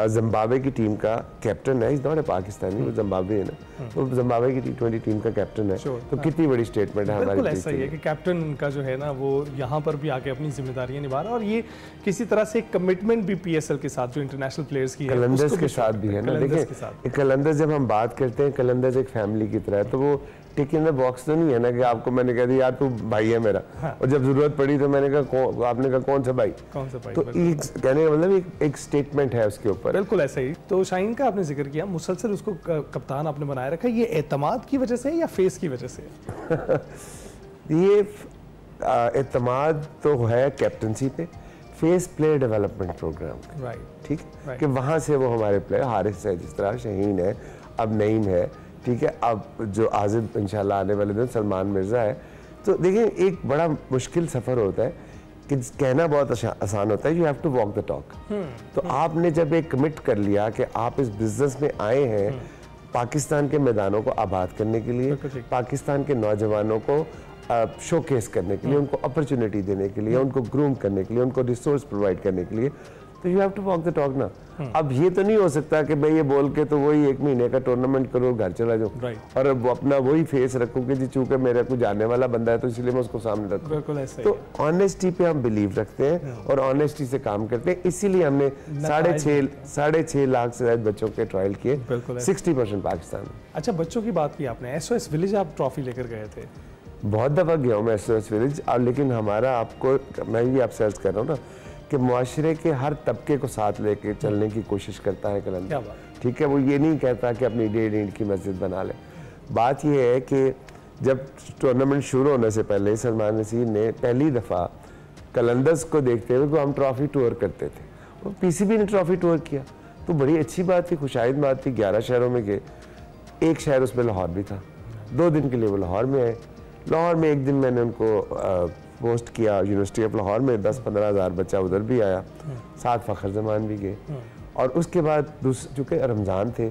F: जिम्बाब्वे की टीम का कैप्टन है, इज नॉट ए पाकिस्तानी, वो जिम्बाब्वे है ना, तो जिम्बाब्वे की T20 टीम का कैप्टन है। तो कितनी बड़ी स्टेटमेंट है हमारी।
A: ऐसा ही है कि कैप्टन उनका जो है ना वो यहाँ पर भी आके अपनी जिम्मेदारियां निभा रहा है और ये किसी तरह से कमिटमेंट भी PSL के साथ जो इंटरनेशनल प्लेयर्स की है,
F: कलंदर्स के साथ भी है ना। देखिए कलंदर्स जब हम बात करते हैं, कलंदर्स एक फैमिली की तरह है, तो वो टिक इन द बॉक्स तो नहीं है ना कि आपको मैंने कह दिया यार तू भाई है मेरा, और जब जरूरत पड़ी तो मैंने कहा आपने कहा कौन सा भाई, तो कहने का मतलब एक स्टेटमेंट है उसके ऊपर।
A: बिल्कुल ऐसा ही। तो शाहीन का आपने जिक्र किया, मुसलसल उसको कप्तान आपने बनाए रखा, ये एतमाद की वजह से या फेस की वजह से?
F: ये एतमाद तो है कैप्टनसी पे, face player development programme, right, ठीक है, कि वहाँ से वो हमारे प्लेयर हारिस है, जिस तरह शाहीन है, अब नईम है, ठीक है, अब जो आजिब इंशाल्लाह आने वाले दिन सलमान मिर्ज़ा है। तो देखिए एक बड़ा मुश्किल सफ़र होता है कि कहना बहुत आसान होता है, you have to walk the talk. तो आपने जब एक कमिट कर लिया कि आप इस बिजनेस में आए हैं पाकिस्तान के मैदानों को आबाद करने के लिए, पाकिस्तान के नौजवानों को शोकेस करने के लिए, उनको अपॉर्चुनिटी देने के लिए, उनको ग्रूम करने के लिए, उनको रिसोर्स प्रोवाइड करने के लिए, तो you have to walk the talk ना। अब ये तो नहीं हो सकता कि मैं ये बोल के तो वही 1 महीने का टूर्नामेंट करो घर चला जाऊँ और वो अपना वही फेस रखूँ कि जी चूंकि मेरे को जाने वाला बंदा है तो इसलिए मैं उसको सामने रखूँ। तो ऑनेस्टी पे हम बिलीव रखते हैं और ऑनेस्टी से काम करते हैं, इसीलिए हमने 6.5 लाख से ज्यादा बच्चों के ट्रायल किए, 60% पाकिस्तान में।
A: अच्छा, बच्चों की बात की आपने, SOS विलेज आप ट्रॉफी लेकर गए थे?
F: बहुत दफा गया हूँ मैं SOS विलेज, और लेकिन हमारा आपको मैं भी आपसे अर्ज कर रहा हूँ ना कि मुआशरे के हर तबके को साथ लेके चलने की कोशिश करता है कलंदर, ठीक है। वो ये नहीं कहता कि अपनी 1.5 ईंट की मस्जिद बना ले। बात ये है कि जब टूर्नामेंट शुरू होने से पहले सलमान नसीर ने पहली दफ़ा कलंदर्स को देखते हुए हम ट्रॉफी टूर करते थे और PCB ने ट्रॉफी टूर किया, तो बड़ी अच्छी बात थी, खुशाइद बात थी। 11 शहरों में गए, एक शहर उसमें लाहौर भी था, 2 दिन के लिए वो लाहौर में आए। लाहौर में एक दिन मैंने उनको पोस्ट किया यूनिवर्सिटी ऑफ लाहौर में, 10-15 हज़ार बच्चा उधर भी आया, साथ फ़खर जमान भी गए। और उसके बाद चूँकि रमज़ान थे,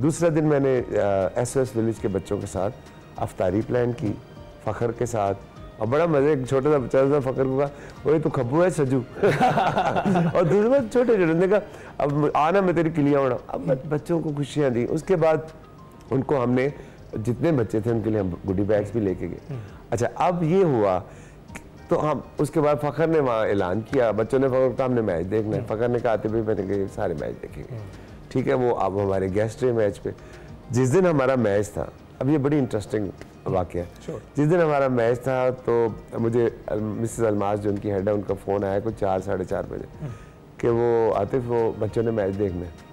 F: दूसरा दिन मैंने SOS विलेज के बच्चों के साथ अफ्तारी प्लान की फ़खर के साथ, और बड़ा मज़े, एक छोटा सा बच्चा था, फ़खर को कहा वही तो खब्बू है सजू और दूसरे बार छोटे ने कहा अब आना मैं तेरी किलियाँ उड़ा। अब बच्चों को खुशियाँ दी। उसके बाद उनको हमने जितने बच्चे थे उनके लिए हम गुडी बैग्स भी लेके गए। अच्छा, अब ये हुआ तो हम उसके बाद फ़खर ने वहाँ ऐलान किया, बच्चों ने फ़खर का हमने मैच देखना है। फ़खर ने कहा आते भाई मैंने कहा सारे मैच देखेंगे, ठीक है। वो अब हमारे गेस्ट रहे मैच पे। जिस दिन हमारा मैच था, अब ये बड़ी इंटरेस्टिंग वाक़या है, जिस दिन हमारा मैच था तो मुझे मिसेस अलमास जो उनकी हेड है उनका फ़ोन आया कुछ 4 साढ़े 4 बजे कि वो आतिफ वो बच्चों ने मैच देखना है।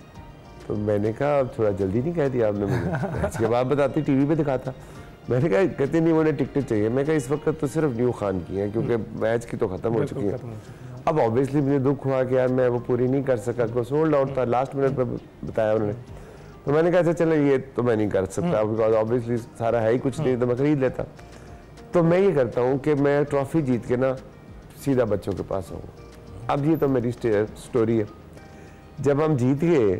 F: तो मैंने कहा थोड़ा जल्दी नहीं कह दिया आपने मुझे, मैच के बाद बताती टीवी पे दिखाता। मैंने कहा कहते नहीं उन्हें टिकटें चाहिए। मैं कहा इस वक्त तो सिर्फ न्यू खान की है क्योंकि मैच की तो ख़त्म हो चुकी है। अब ऑब्वियसली मुझे दुख हुआ कि यार मैं वो पूरी नहीं कर सका, को सोल्ड आउट था, लास्ट मिनट पर बताया उन्होंने। तो मैंने कहा चलो ये तो मैं नहीं कर सकता बिकॉज ऑब्वियसली सारा है ही कुछ नहीं, तो मैं खरीद लेता। तो मैं ये करता हूँ कि मैं ट्रॉफी जीत के ना सीधा बच्चों के पास आऊँ। अब ये तो मेरी स्टोरी है। जब हम जीत गए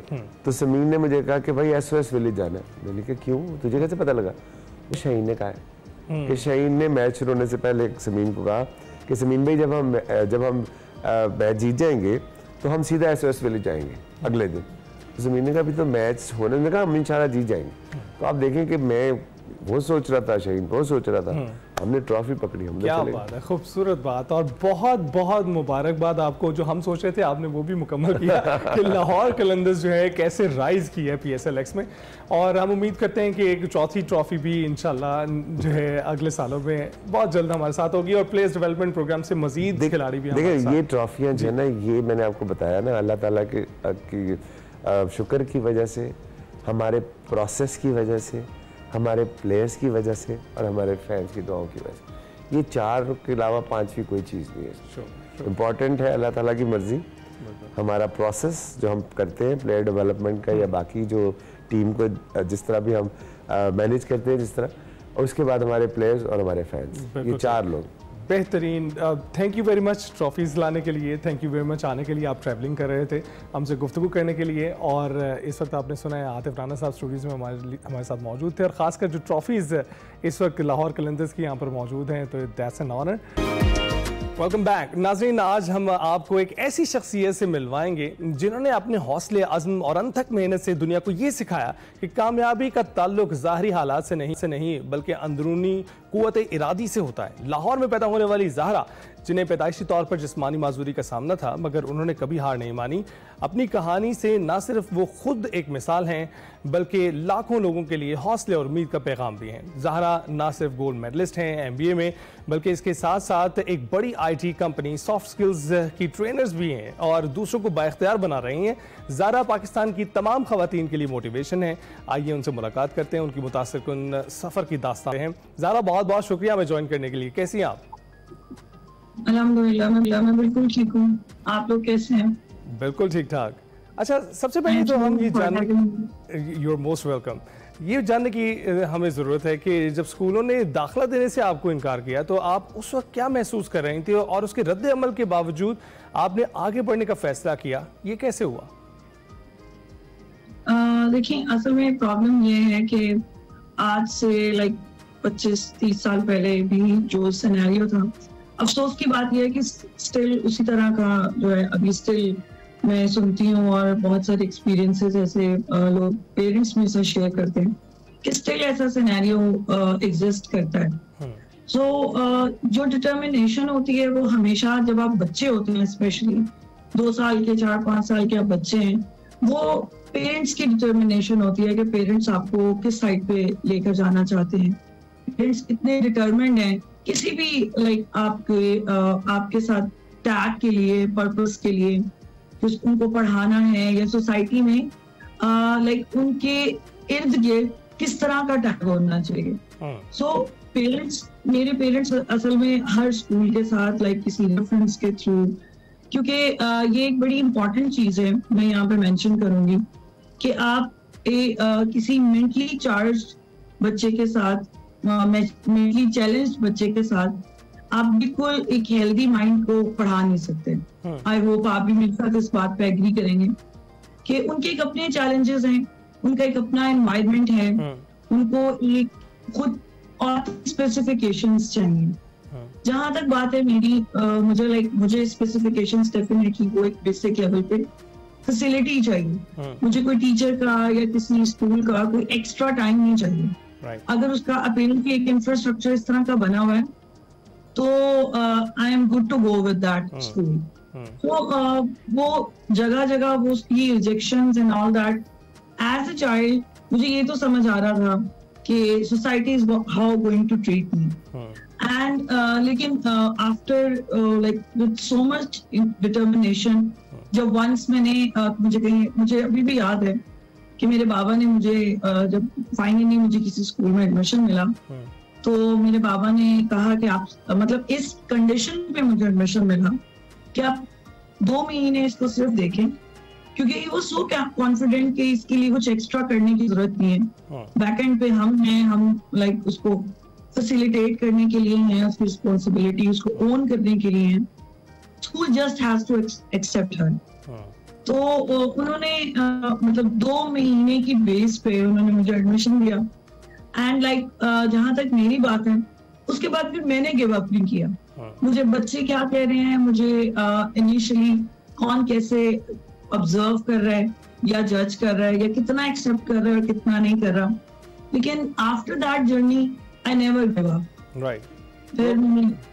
F: तो समीन ने मुझे कहा कि भाई SOS विलेज जाना है। मैंने कहा क्यों, तुझे कैसे पता लगा? तो शाहीन ने कहा है कि शाहीन ने मैच शुरू होने से पहले समीन को कहा कि समीन भाई जब हम मैच जीत जाएंगे तो हम सीधा SOS विलेज जाएंगे अगले दिन। तो समीन ने कहा अभी तो मैच होने में, कहा हम इंशाल्लाह जीत जाएंगे। तो आप देखें कि मैं वो सोच रहा था, शाहीन वो सोच रहा था, हमने ट्रॉफी पकड़ी, हमने
A: क्या बात है, खूबसूरत बात। और बहुत बहुत मुबारकबाद आपको, जो हम सोच रहे थे आपने वो भी मुकम्मल किया कि लाहौर कलंदर्स जो है कैसे राइज की है PSLX में। और हम उम्मीद करते हैं कि एक चौथी ट्रॉफी भी इंशाल्लाह जो है अगले सालों में बहुत जल्द हमारे साथ होगी और प्लेयर्स डेवलपमेंट प्रोग्राम से मजीद खिलाड़ी भी हमारे साथ।
F: ये ट्रॉफियाँ जो है ना, ये मैंने आपको बताया ना, अल्लाह ताला की शुक्र की वजह से, हमारे प्रोसेस की वजह से, हमारे प्लेयर्स की वजह से और हमारे फैंस की दुआओं की वजह से, ये 4 के अलावा 5वीं कोई चीज़ नहीं है। इम्पॉर्टेंट है अल्लाह ताला की मर्ज़ी, हमारा प्रोसेस जो हम करते हैं प्लेयर डेवलपमेंट का या बाकी जो टीम को जिस तरह भी हम मैनेज करते हैं जिस तरह, और उसके बाद हमारे प्लेयर्स और हमारे फैंस, ये 4 लोग
A: बेहतरीन। Thank you very much trophies लाने के लिए, थैंक यू वेरी मच आने के लिए। आप ट्रैवलिंग कर रहे थे हमसे गुफ्तगू करने के लिए, और इस वक्त आपने सुना है आतिफ राना साहब स्टूडियोज़ में हमारे साथ मौजूद थे, और ख़ासकर जो ट्रॉफीज़ इस वक्त लाहौर कलंदर्स की यहाँ पर मौजूद हैं, तो that's an honour. Welcome back नाज़रीन। आज हम आपको एक ऐसी शख्सियत से मिलवाएंगे जिन्होंने अपने हौसले, अज़्म और अनथक मेहनत से दुनिया को ये सिखाया कि कामयाबी का ताल्लुक ज़ाहरी हालात से नहीं बल्कि अंदरूनी क़ुव्वत इरादी से होता है। लाहौर में पैदा होने वाली ज़हरा, जिन्हें पैदाइशी तौर पर जिस्मानी माजूरी का सामना था, मगर उन्होंने कभी हार नहीं मानी। अपनी कहानी से न सिर्फ वो खुद एक मिसाल हैं बल्कि लाखों लोगों के लिए हौसले और उम्मीद का पैगाम भी हैं। ज़हरा न सिर्फ गोल्ड मेडलिस्ट हैं MBA में, बल्कि इसके साथ साथ एक बड़ी IT कंपनी सॉफ्ट स्किल्स की ट्रेनर्स भी हैं और दूसरों को बाइख्तियार बना रही हैं। ज़हरा पाकिस्तान की तमाम ख़वातीन के लिए मोटिवेशन है। आइए उनसे मुलाकात करते हैं, उनकी मुतासिरकुन सफ़र की दास्तान हैं। ज़हरा बहुत बहुत शुक्रिया हमें ज्वाइन करने के लिए। कैसी हैं आप?
G: अल्हम्दुलिल्लाह मैं बिल्कुल ठीक हूँ, आप लोग कैसे हैं?
A: बिल्कुल ठीक ठाक। अच्छा, सबसे पहले तो हम ये जानने, यू आर मोस्ट वेलकम, ये जानने की हमें ज़रूरत है कि जब स्कूलों ने दाखिला देने से आपको इनकार किया तो आप उस वक्त क्या महसूस कर रही थी, और उसके रद्द अमल के बावजूद आपने आगे बढ़ने का फैसला किया, ये कैसे हुआ?
G: देखिए, असल में प्रॉब्लम ये है कि आज से 25-30 साल पहले भी जो सिनेरियो था, अफसोस की बात यह है कि स्टिल उसी तरह का जो है अभी स्टिल मैं सुनती हूँ, और बहुत सारे एक्सपीरियंसेस ऐसे लोग पेरेंट्स में से शेयर करते हैं कि स्टिल ऐसा सिनेरियो एग्जिस्ट करता है। सो जो डिटर्मिनेशन होती है वो हमेशा जब आप बच्चे होते हैं, स्पेशली 2 साल के 4-5 साल के आप बच्चे हैं, वो पेरेंट्स की डिटर्मिनेशन होती है कि पेरेंट्स आपको किस साइड पे लेकर जाना चाहते हैं। पेरेंट्स कितने डिटर्मिन्ड हैं किसी भी आपके साथ टैग के लिए, पर्पस के लिए, उनको पढ़ाना है या सोसाइटी में उनके इर्द गिर्द किस तरह का टैग होना चाहिए। सो मेरे पेरेंट्स असल में हर स्कूल के साथ किसी रेफरेंस के थ्रू, क्योंकि ये एक बड़ी इंपॉर्टेंट चीज है, मैं यहाँ पे मेंशन करूंगी कि आप किसी मेंटली चार्ज बच्चे के साथ, मेंटली चैलेंज बच्चे के साथ आप बिल्कुल एक हेल्दी माइंड को पढ़ा नहीं सकते। आई होप आप भी मेरे साथ इस बात पे एग्री करेंगे कि उनके एक अपने चैलेंजेस हैं, उनका एक अपना एनवायरनमेंट है, उनको एक खुद और स्पेसिफिकेशंस चाहिए। जहां तक बात है मेरी, मुझे स्पेसिफिकेशंस डेफिनेटली वो एक बेसिक लेवल पे फैसिलिटी चाहिए। मुझे कोई टीचर का या किसी स्कूल का कोई एक्स्ट्रा टाइम नहीं चाहिए। अगर उसका अपेरेंटली एक इंफ्रास्ट्रक्चर इस तरह का बना हुआ है तो I am good to go with that school. तो वो जगह जगह वो उसकी rejections and all that, as a child मुझे ये तो समझ आ रहा था कि society is how going to treat me and लेकिन after like with so much determination, जब वंस मैंने मुझे अभी भी याद है कि मेरे बाबा ने मुझे जब फाइनली मुझे किसी स्कूल में एडमिशन मिला तो मेरे बाबा ने कहा कि आप मतलब इस कंडीशन पे मुझे एडमिशन मिला कि आप 2 महीने इसको सिर्फ देखें, क्योंकि वो सो कॉन्फिडेंट कि इसके लिए कुछ एक्स्ट्रा करने की जरूरत नहीं है। बैक एंड पे हम हैं, हम लाइक उसको फैसिलिटेट करने के लिए हैं, उसकी रिस्पॉन्सिबिलिटी उसको ओन करने के लिए है। School just has to accept her. तो उन्होंने मतलब 2 महीने की बेस पे उन्होंने मुझे एडमिशन दिया एंड लाइक जहां तक मेरी बात है उसके बाद फिर मैंने गिव अप नहीं किया। मुझे बच्चे क्या कह रहे हैं, मुझे इनिशियली कौन कैसे ऑब्जर्व कर रहा है या जज कर रहा है या कितना एक्सेप्ट कर रहा है और कितना नहीं कर रहा, लेकिन after that journey I never give up.
A: Right,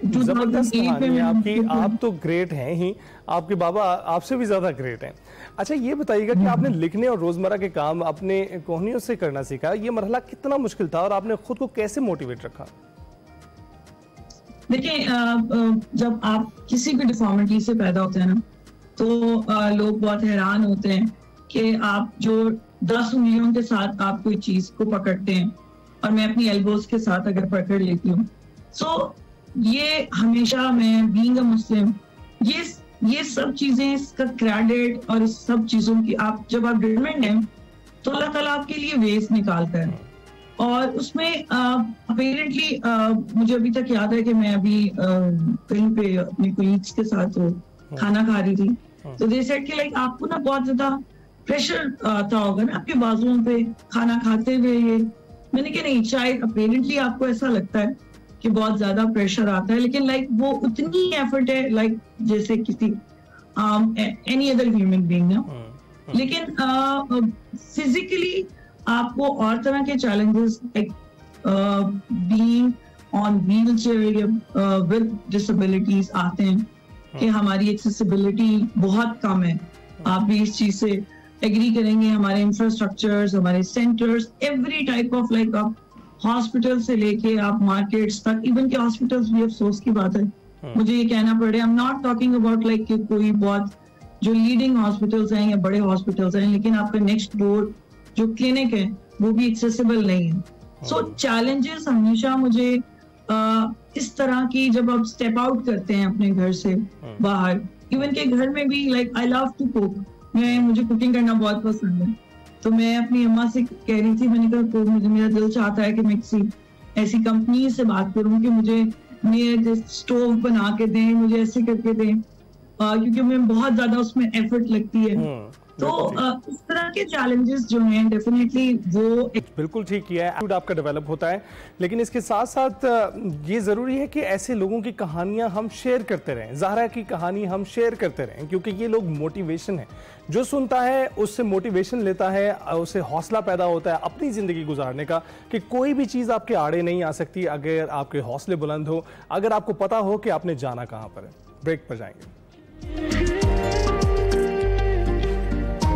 A: जबरदस्त कहानी है आपकी। आप तो ग्रेट हैं ही, आपके बाबा आपसे भी ज्यादा ग्रेट हैं। अच्छा ये बताइएगा कि आपने लिखने और रोजमर्रा के काम अपने कोहनियों से करना सीखा, ये मरहला कितना मुश्किल था और आपने खुद को कैसे मोटिवेट रखा?
G: देखिए, जब आप किसी भी डिफॉर्मिटी से पैदा होते हैं ना तो लोग बहुत हैरान होते हैं कि आप जो 10 उंगलियों के साथ आप कोई चीज को पकड़ते हैं और मैं अपनी एल्बोज के साथ अगर पकड़ लेती हूँ, सो ये हमेशा मैं बीइंग अ मुस्लिम ये सब चीजें, इसका क्रेडिट और इस सब चीजों की आप जब आप डिटरमाइंड हैं तो अल्लाह ताला आपके लिए वेज निकालता है। और उसमें अपेरेंटली मुझे अभी तक याद है कि मैं अभी कहीं पे अपने कोलीग्स के साथ खाना खा रही थी, तो दे सेड कि लाइक आपको ना बहुत ज्यादा प्रेशर आता होगा ना आपके बाजुओं पे खाना खाते हुए। ये मैंने कहा नहीं, शायद अपेरेंटली आपको ऐसा लगता है कि बहुत ज्यादा प्रेशर आता है, लेकिन लाइक वो उतनी एफर्ट है लाइक जैसे किसी एनी अदर ह्यूमन बीइंग ना। लेकिन फिजिकली आपको और तरह के challenges like being on wheel chair with disabilities आते हैं कि हमारी एक्सेसिबिलिटी बहुत कम है। आप भी इस चीज से एग्री करेंगे। हमारे इंफ्रास्ट्रक्चर्स, हमारे centres, every type of like आप हॉस्पिटल से लेके आप मार्केट्स तक, इवन के हॉस्पिटल्स भी अफसोस की बात है मुझे ये कहना पड़े, I am not talking about like कोई बहुत जो लीडिंग हॉस्पिटल्स हैं या बड़े हॉस्पिटल्स हैं, लेकिन आपका नेक्स्ट डोर जो क्लिनिक है वो भी एक्सेसिबल नहीं है। सो चैलेंजेस हमेशा मुझे इस तरह की जब आप स्टेप आउट करते हैं अपने घर से बाहर, इवन के घर में भी like I love to cook, मुझे कुकिंग करना बहुत पसंद है। तो मैं अपनी अम्मा से कह रही थी, मैंने कहा मुझे मेरा दिल चाहता है कि मैं किसी ऐसी कंपनी से बात करूं कि मुझे मेरे स्टोव बना के दें, मुझे ऐसे करके दें, क्योंकि मैं बहुत ज्यादा उसमें एफर्ट लगती है। तो इस तरह के चैलेंजेस जो हैं डेफिनेटली वो
A: बिल्कुल ठीक किया है, आपका डेवलप होता है, लेकिन इसके साथ साथ ये ज़रूरी है कि ऐसे लोगों की कहानियां हम शेयर करते रहें। ज़हरा की कहानी हम शेयर करते रहें क्योंकि ये लोग मोटिवेशन है, जो सुनता है उससे मोटिवेशन लेता है, उससे हौसला पैदा होता है अपनी ज़िंदगी गुजारने का कि कोई भी चीज़ आपके आड़े नहीं आ सकती अगर आपके हौसले बुलंद हो, अगर आपको पता हो कि आपने जाना कहाँ पर है। ब्रेक पर जाएंगे।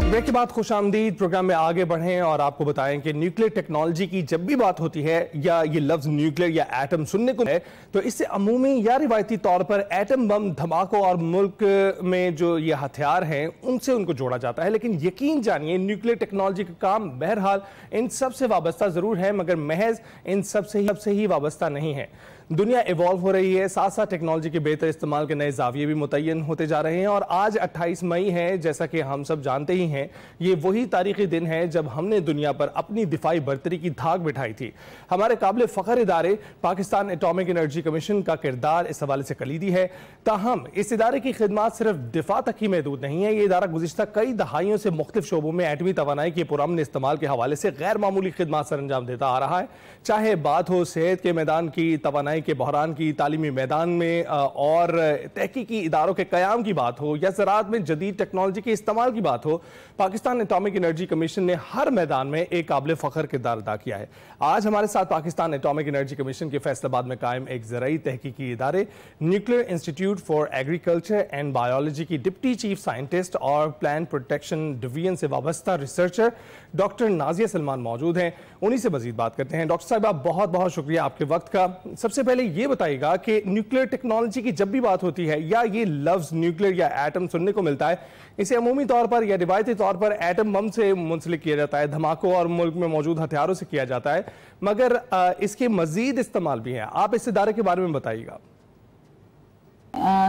A: ब्रेक के बाद खुशामदीद। प्रोग्राम में आगे बढ़ें और आपको बताएं कि न्यूक्लियर टेक्नोलॉजी की जब भी बात होती है या ये लफ्ज न्यूक्लियर या एटम सुनने को है तो इससे अमूमी या रिवायती तौर पर एटम बम धमाकों और मुल्क में जो ये हथियार हैं उनसे उनको जोड़ा जाता है। लेकिन यकीन जानिए न्यूक्लियर टेक्नोलॉजी का काम बहरहाल इन सब से वाबस्ता जरूर है, मगर महज इन सबसे ही वाबस्ता नहीं है। दुनिया इवॉल्व हो रही है, साथ साथ टेक्नोलॉजी के बेहतर इस्तेमाल के नए जाविये भी मुतय्यन होते जा रहे हैं और आज 28 मई है, जैसा कि हम सब जानते ही हैं, ये वही तारीखी दिन है जब हमने दुनिया पर अपनी दिफाई बर्तरी की धाक बिठाई थी। हमारे काबिल फ़ख्र इदारे पाकिस्तान एटॉमिक एनर्जी कमीशन का किरदार इस हवाले से कलीदी है। ताहम इस इदारे की खिदमात सिर्फ दिफा तक ही महदूद नहीं है, ये इदारा गुज़िश्ता कई दहाइयों से मुख्तलिफ शोबों में एटमी तवानाई के पुरअमन इस्तेमाल के हवाले से गैर मामूली खिदमात सर अंजाम देता आ रहा है। चाहे बात हो सेहत के मैदान की तवानाई तोानाई के बहरान की, तालीमी मैदान में और तहकीकी इदारों के क़याम की बात हो या ज़राअत में जदीद टेक्नोलॉजी के इस्तेमाल की बात हो, पाकिस्तान एटॉमिक एनर्जी कमीशन ने हर मैदान में एक काबिल फ़ख्र किरदार अदा किया है। आज हमारे साथ पाकिस्तान एटॉमिक एनर्जी कमीशन के फैसलाबाद में कायम एक ज़राई तहकीकी इदारे nuclear institute for agriculture and biology की डिप्टी चीफ साइंटिस्ट और प्लान प्रोटेक्शन डिवीजन से वाबस्ता रिसर्चर डॉक्टर नाजिया सलमान मौजूद हैं। उन्हीं से मजीद बात करते हैं। डॉक्टर साहब, आप बहुत बहुत शुक्रिया आपके वक्त का। सबसे पहले ये बताइएगा कि न्यूक्लियर टेक्नोलॉजी की जब भी बात होती है या ये लफ्ज़ न्यूक्लियर या एटम सुनने को मिलता है, इसे अमूमी तौर पर या रिवायती तौर पर एटम बम से मुंसलिक किया जाता है, धमाकों और मुल्क में मौजूद हथियारों से किया जाता है, मगर इसके मजीद इस्तेमाल भी हैं। आप इस इदारे के बारे में बताइएगा।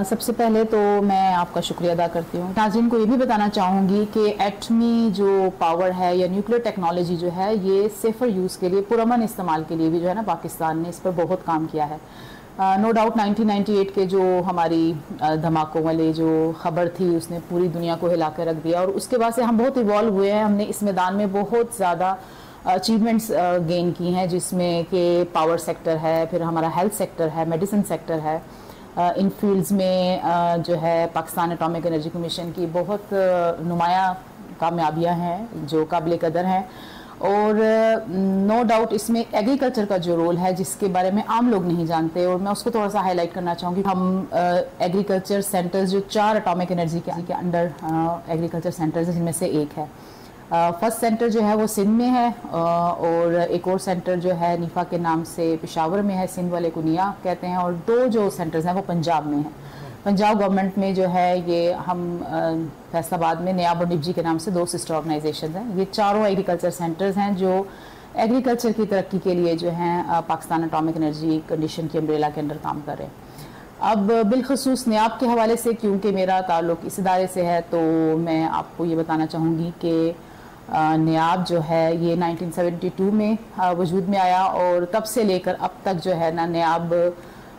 H: सबसे पहले तो मैं आपका शुक्रिया अदा करती हूँ। नाज़रीन को ये भी बताना चाहूँगी कि एटमी जो पावर है या न्यूक्लियर टेक्नोलॉजी जो है, ये सेफर यूज़ के लिए, पुरअमन इस्तेमाल के लिए भी जो है ना, पाकिस्तान ने इस पर बहुत काम किया है। नो डाउट 1998 के जो हमारी धमाकों वाले जो खबर थी, उसने पूरी दुनिया को हिला कर रख दिया और उसके बाद से हम बहुत इवॉल्व हुए हैं। हमने इस मैदान में बहुत ज़्यादा अचीवमेंट्स गेन की हैं, जिसमें कि पावर सेक्टर है, फिर हमारा हेल्थ सेक्टर है, मेडिसिन सेक्टर है। इन फील्ड्स में जो है पाकिस्तान एटॉमिक एनर्जी कमीशन की बहुत नुमाया कामयाबियां हैं जो काबिल कदर हैं। और नो डाउट इसमें एग्रीकल्चर का जो रोल है, जिसके बारे में आम लोग नहीं जानते, और मैं उसको थोड़ा सा हाईलाइट करना चाहूँगी। हम एग्रीकल्चर सेंटर्स जो 4 एटॉमिक एनर्जी के अंडर एग्रीकल्चर सेंटर्स है, जिनमें से एक है। फर्स्ट सेंटर जो है वो सिंध में है और एक और सेंटर जो है नीफा के नाम से पेशावर में है, सिंध वाले को निया कहते हैं, और 2 जो सेंटर्स हैं वो पंजाब में हैं। पंजाब गवर्नमेंट में जो है ये हम फैसलाबाद में नियाब और निबजी के नाम से 2 सिस्टर ऑर्गेनाइजेशन हैं। ये चारों एग्रीकल्चर सेंटर्स हैं जो एग्रीकल्चर की तरक्की के लिए जो हैं पाकिस्तान एटॉमिक एनर्जी कंडीशन की अम्ब्रेला के अंडर काम कर रहे हैं। अब बिलखसूस नियाब के हवाले से, क्योंकि मेरा ताल्लुक इस इदारे से है, तो मैं आपको ये बताना चाहूँगी कि नियाब जो है ये 1972 में वजूद में आया और तब से लेकर अब तक जो है ना, नियाब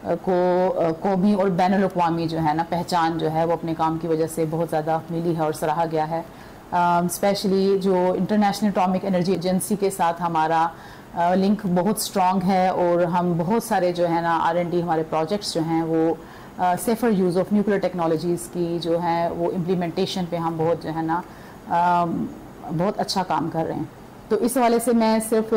H: को कौमी और बैनुल अक़वामी जो है ना पहचान जो है वो अपने काम की वजह से बहुत ज़्यादा मिली है और सराहा गया है। स्पेशली जो इंटरनेशनल एटॉमिक एनर्जी एजेंसी के साथ हमारा लिंक बहुत स्ट्रॉन्ग है और हम बहुत सारे जो है ना R&D हमारे प्रोजेक्ट्स जो हैं वो safer use of nuclear technologies की जो है वो इम्प्लीमेंटेशन पे हम बहुत जो है ना बहुत अच्छा काम कर रहे हैं। तो इस हवाले से मैं सिर्फ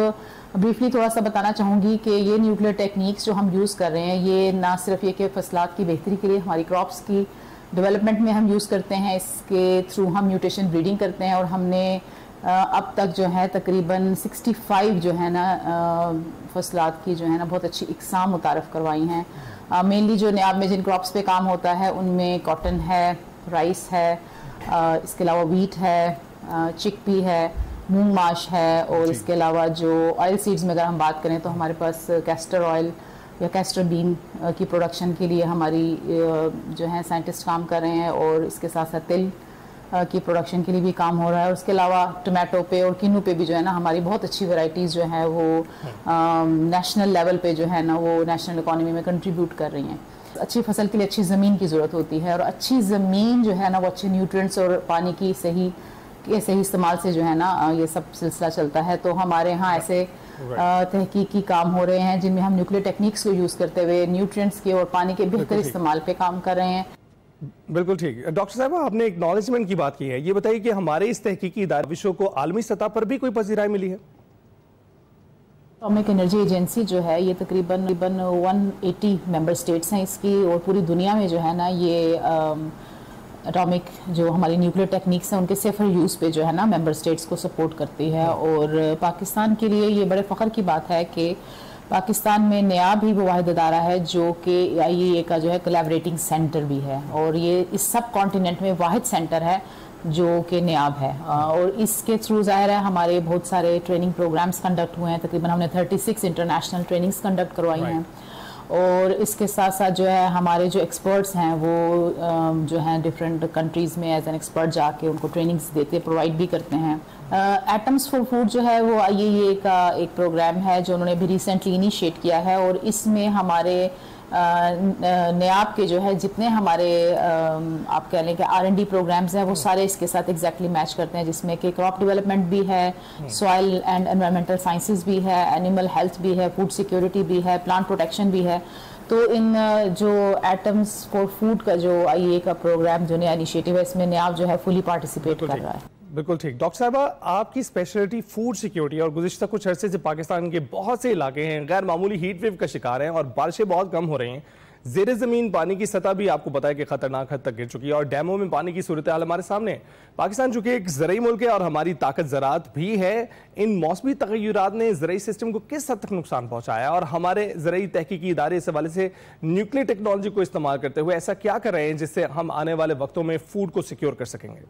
H: ब्रीफली थोड़ा सा बताना चाहूँगी कि ये न्यूक्लियर टेक्निक्स जो हम यूज़ कर रहे हैं, ये ना सिर्फ ये कि फसलात की बेहतरी के लिए, हमारी क्रॉप्स की डेवलपमेंट में हम यूज़ करते हैं, इसके थ्रू हम म्यूटेशन ब्रीडिंग करते हैं और हमने अब तक जो है तकरीबन 65 जो है ना फसलात की जो है ना बहुत अच्छी इकसाम मुतारफ़ करवाई हैं। मेनली जो नियाब में जिन क्रॉप्स पे काम होता है उनमें कॉटन है, राइस है, इसके अलावा वीट है, चिकपी है, मूंग माश है, और इसके अलावा जो ऑयल सीड्स में अगर हम बात करें तो हमारे पास कैस्टर ऑयल या कैस्टर बीन की प्रोडक्शन के लिए हमारी जो है साइंटिस्ट काम कर रहे हैं, और इसके साथ साथ तिल की प्रोडक्शन के लिए भी काम हो रहा है। और उसके अलावा टमाटो पे और किन्नू पे भी जो है ना हमारी बहुत अच्छी वैरायटीज़ जो है वो नेशनल लेवल पे जो है ना वो नेशनल इकॉनमी में कंट्रीब्यूट कर रही हैं। अच्छी फसल के लिए अच्छी ज़मीन की ज़रूरत होती है, और अच्छी ज़मीन जो है ना वो अच्छे न्यूट्रिएंट्स और पानी की सही इस्तेमाल से जो है ना ये सब सिलसिला चलता है। तो हमारे यहाँ ऐसे तहकीकी काम हो रहे हैं जिनमें हम न्यूक्लियर टेक्निक्स को यूज़ करते हुए न्यूट्रिएंट्स के और पानी के बेहतर इस्तेमाल पे काम कर रहे हैं।
A: बिल्कुल ठीक। डॉक्टर साहब, आपने एक्नॉलेजमेंट की बात की है, ये बताइए कि हमारे इस तहकीकी इदारे विश्व को आलमी सतह पर भी कोई पजीराई मिली है?
H: एटॉमिक एनर्जी एजेंसी जो है ये तकरीबन 180 मेंबर स्टेट्स हैं इसकी, और पूरी दुनिया में जो है ना ये एटॉमिक जो हमारी न्यूक्लियर टेक्निक्स हैं उनके सेफर यूज़ पे जो है ना मेंबर स्टेट्स को सपोर्ट करती है। और पाकिस्तान के लिए ये बड़े फ़ख्र की बात है कि पाकिस्तान में नियाब ही वो वाहिद अदारा है जो कि IAEA का जो है कोलैबोरेटिंग सेंटर भी है, और ये इस सब कॉन्टिनेंट में वाहिद सेंटर है जो कि नियाब है। और इसके थ्रू ज़ाहिर है हमारे बहुत सारे ट्रेनिंग प्रोग्राम्स कंडक्ट हुए हैं, तकरीबन हमने 36 इंटरनेशनल ट्रेनिंग्स कंडक्ट करवाई हैं। और इसके साथ साथ जो है हमारे जो एक्सपर्ट्स हैं वो जो हैं डिफरेंट कंट्रीज़ में एज एन एक्सपर्ट जाके उनको ट्रेनिंग्स देते प्रोवाइड भी करते हैं, एटम्स फॉर फूड जो है वो IAEA का एक प्रोग्राम है जो उन्होंने भी रिसेंटली इनिशिएट किया है, और इसमें हमारे NIAB के जो है जितने हमारे आप कह लें कि R&D प्रोग्राम्स हैं वो सारे इसके साथ एग्जैक्टली मैच करते हैं, जिसमें कि क्रॉप डेवलपमेंट भी है, सॉइल एंड एनवायरमेंटल साइंसेस भी है, एनिमल हेल्थ भी है, फूड सिक्योरिटी भी है, प्लांट प्रोटेक्शन भी है। तो इन जो एटम्स फॉर फूड का जो IAEA का प्रोग्राम जो नया इनिशिएटिव है, इसमें NIAB जो है फुली पार्टिसिपेट कर रहा है।
A: बिल्कुल ठीक। डॉक्टर साहिबा, आपकी स्पेशलिटी फूड सिक्योरिटी और गुज़िश्ता कुछ अरसे से पाकिस्तान के बहुत से इलाके हैं गैर मामूली हीट वेव का शिकार हैं और बारिशें बहुत कम हो रही हैं। ज़ेर ज़मीन पानी की सतह भी आपको पता है कि खतरनाक हद तक गिर चुकी है और डैमों में पानी की सूरत हाल हमारे सामने है। पाकिस्तान चूंकि एक ज़रई मुल्क है और हमारी ताकत ज़राअत भी है, इन मौसमी तग़य्युरात ने ज़रई सिस्टम को किस हद तक नुकसान पहुँचाया और हमारे ज़रई तहकीकी इदारे इस हवाले से न्यूक्लियर टेक्नोलॉजी को इस्तेमाल करते हुए ऐसा क्या कर रहे हैं जिससे हम आने वाले वक्तों में फूड को सिक्योर कर सकेंगे?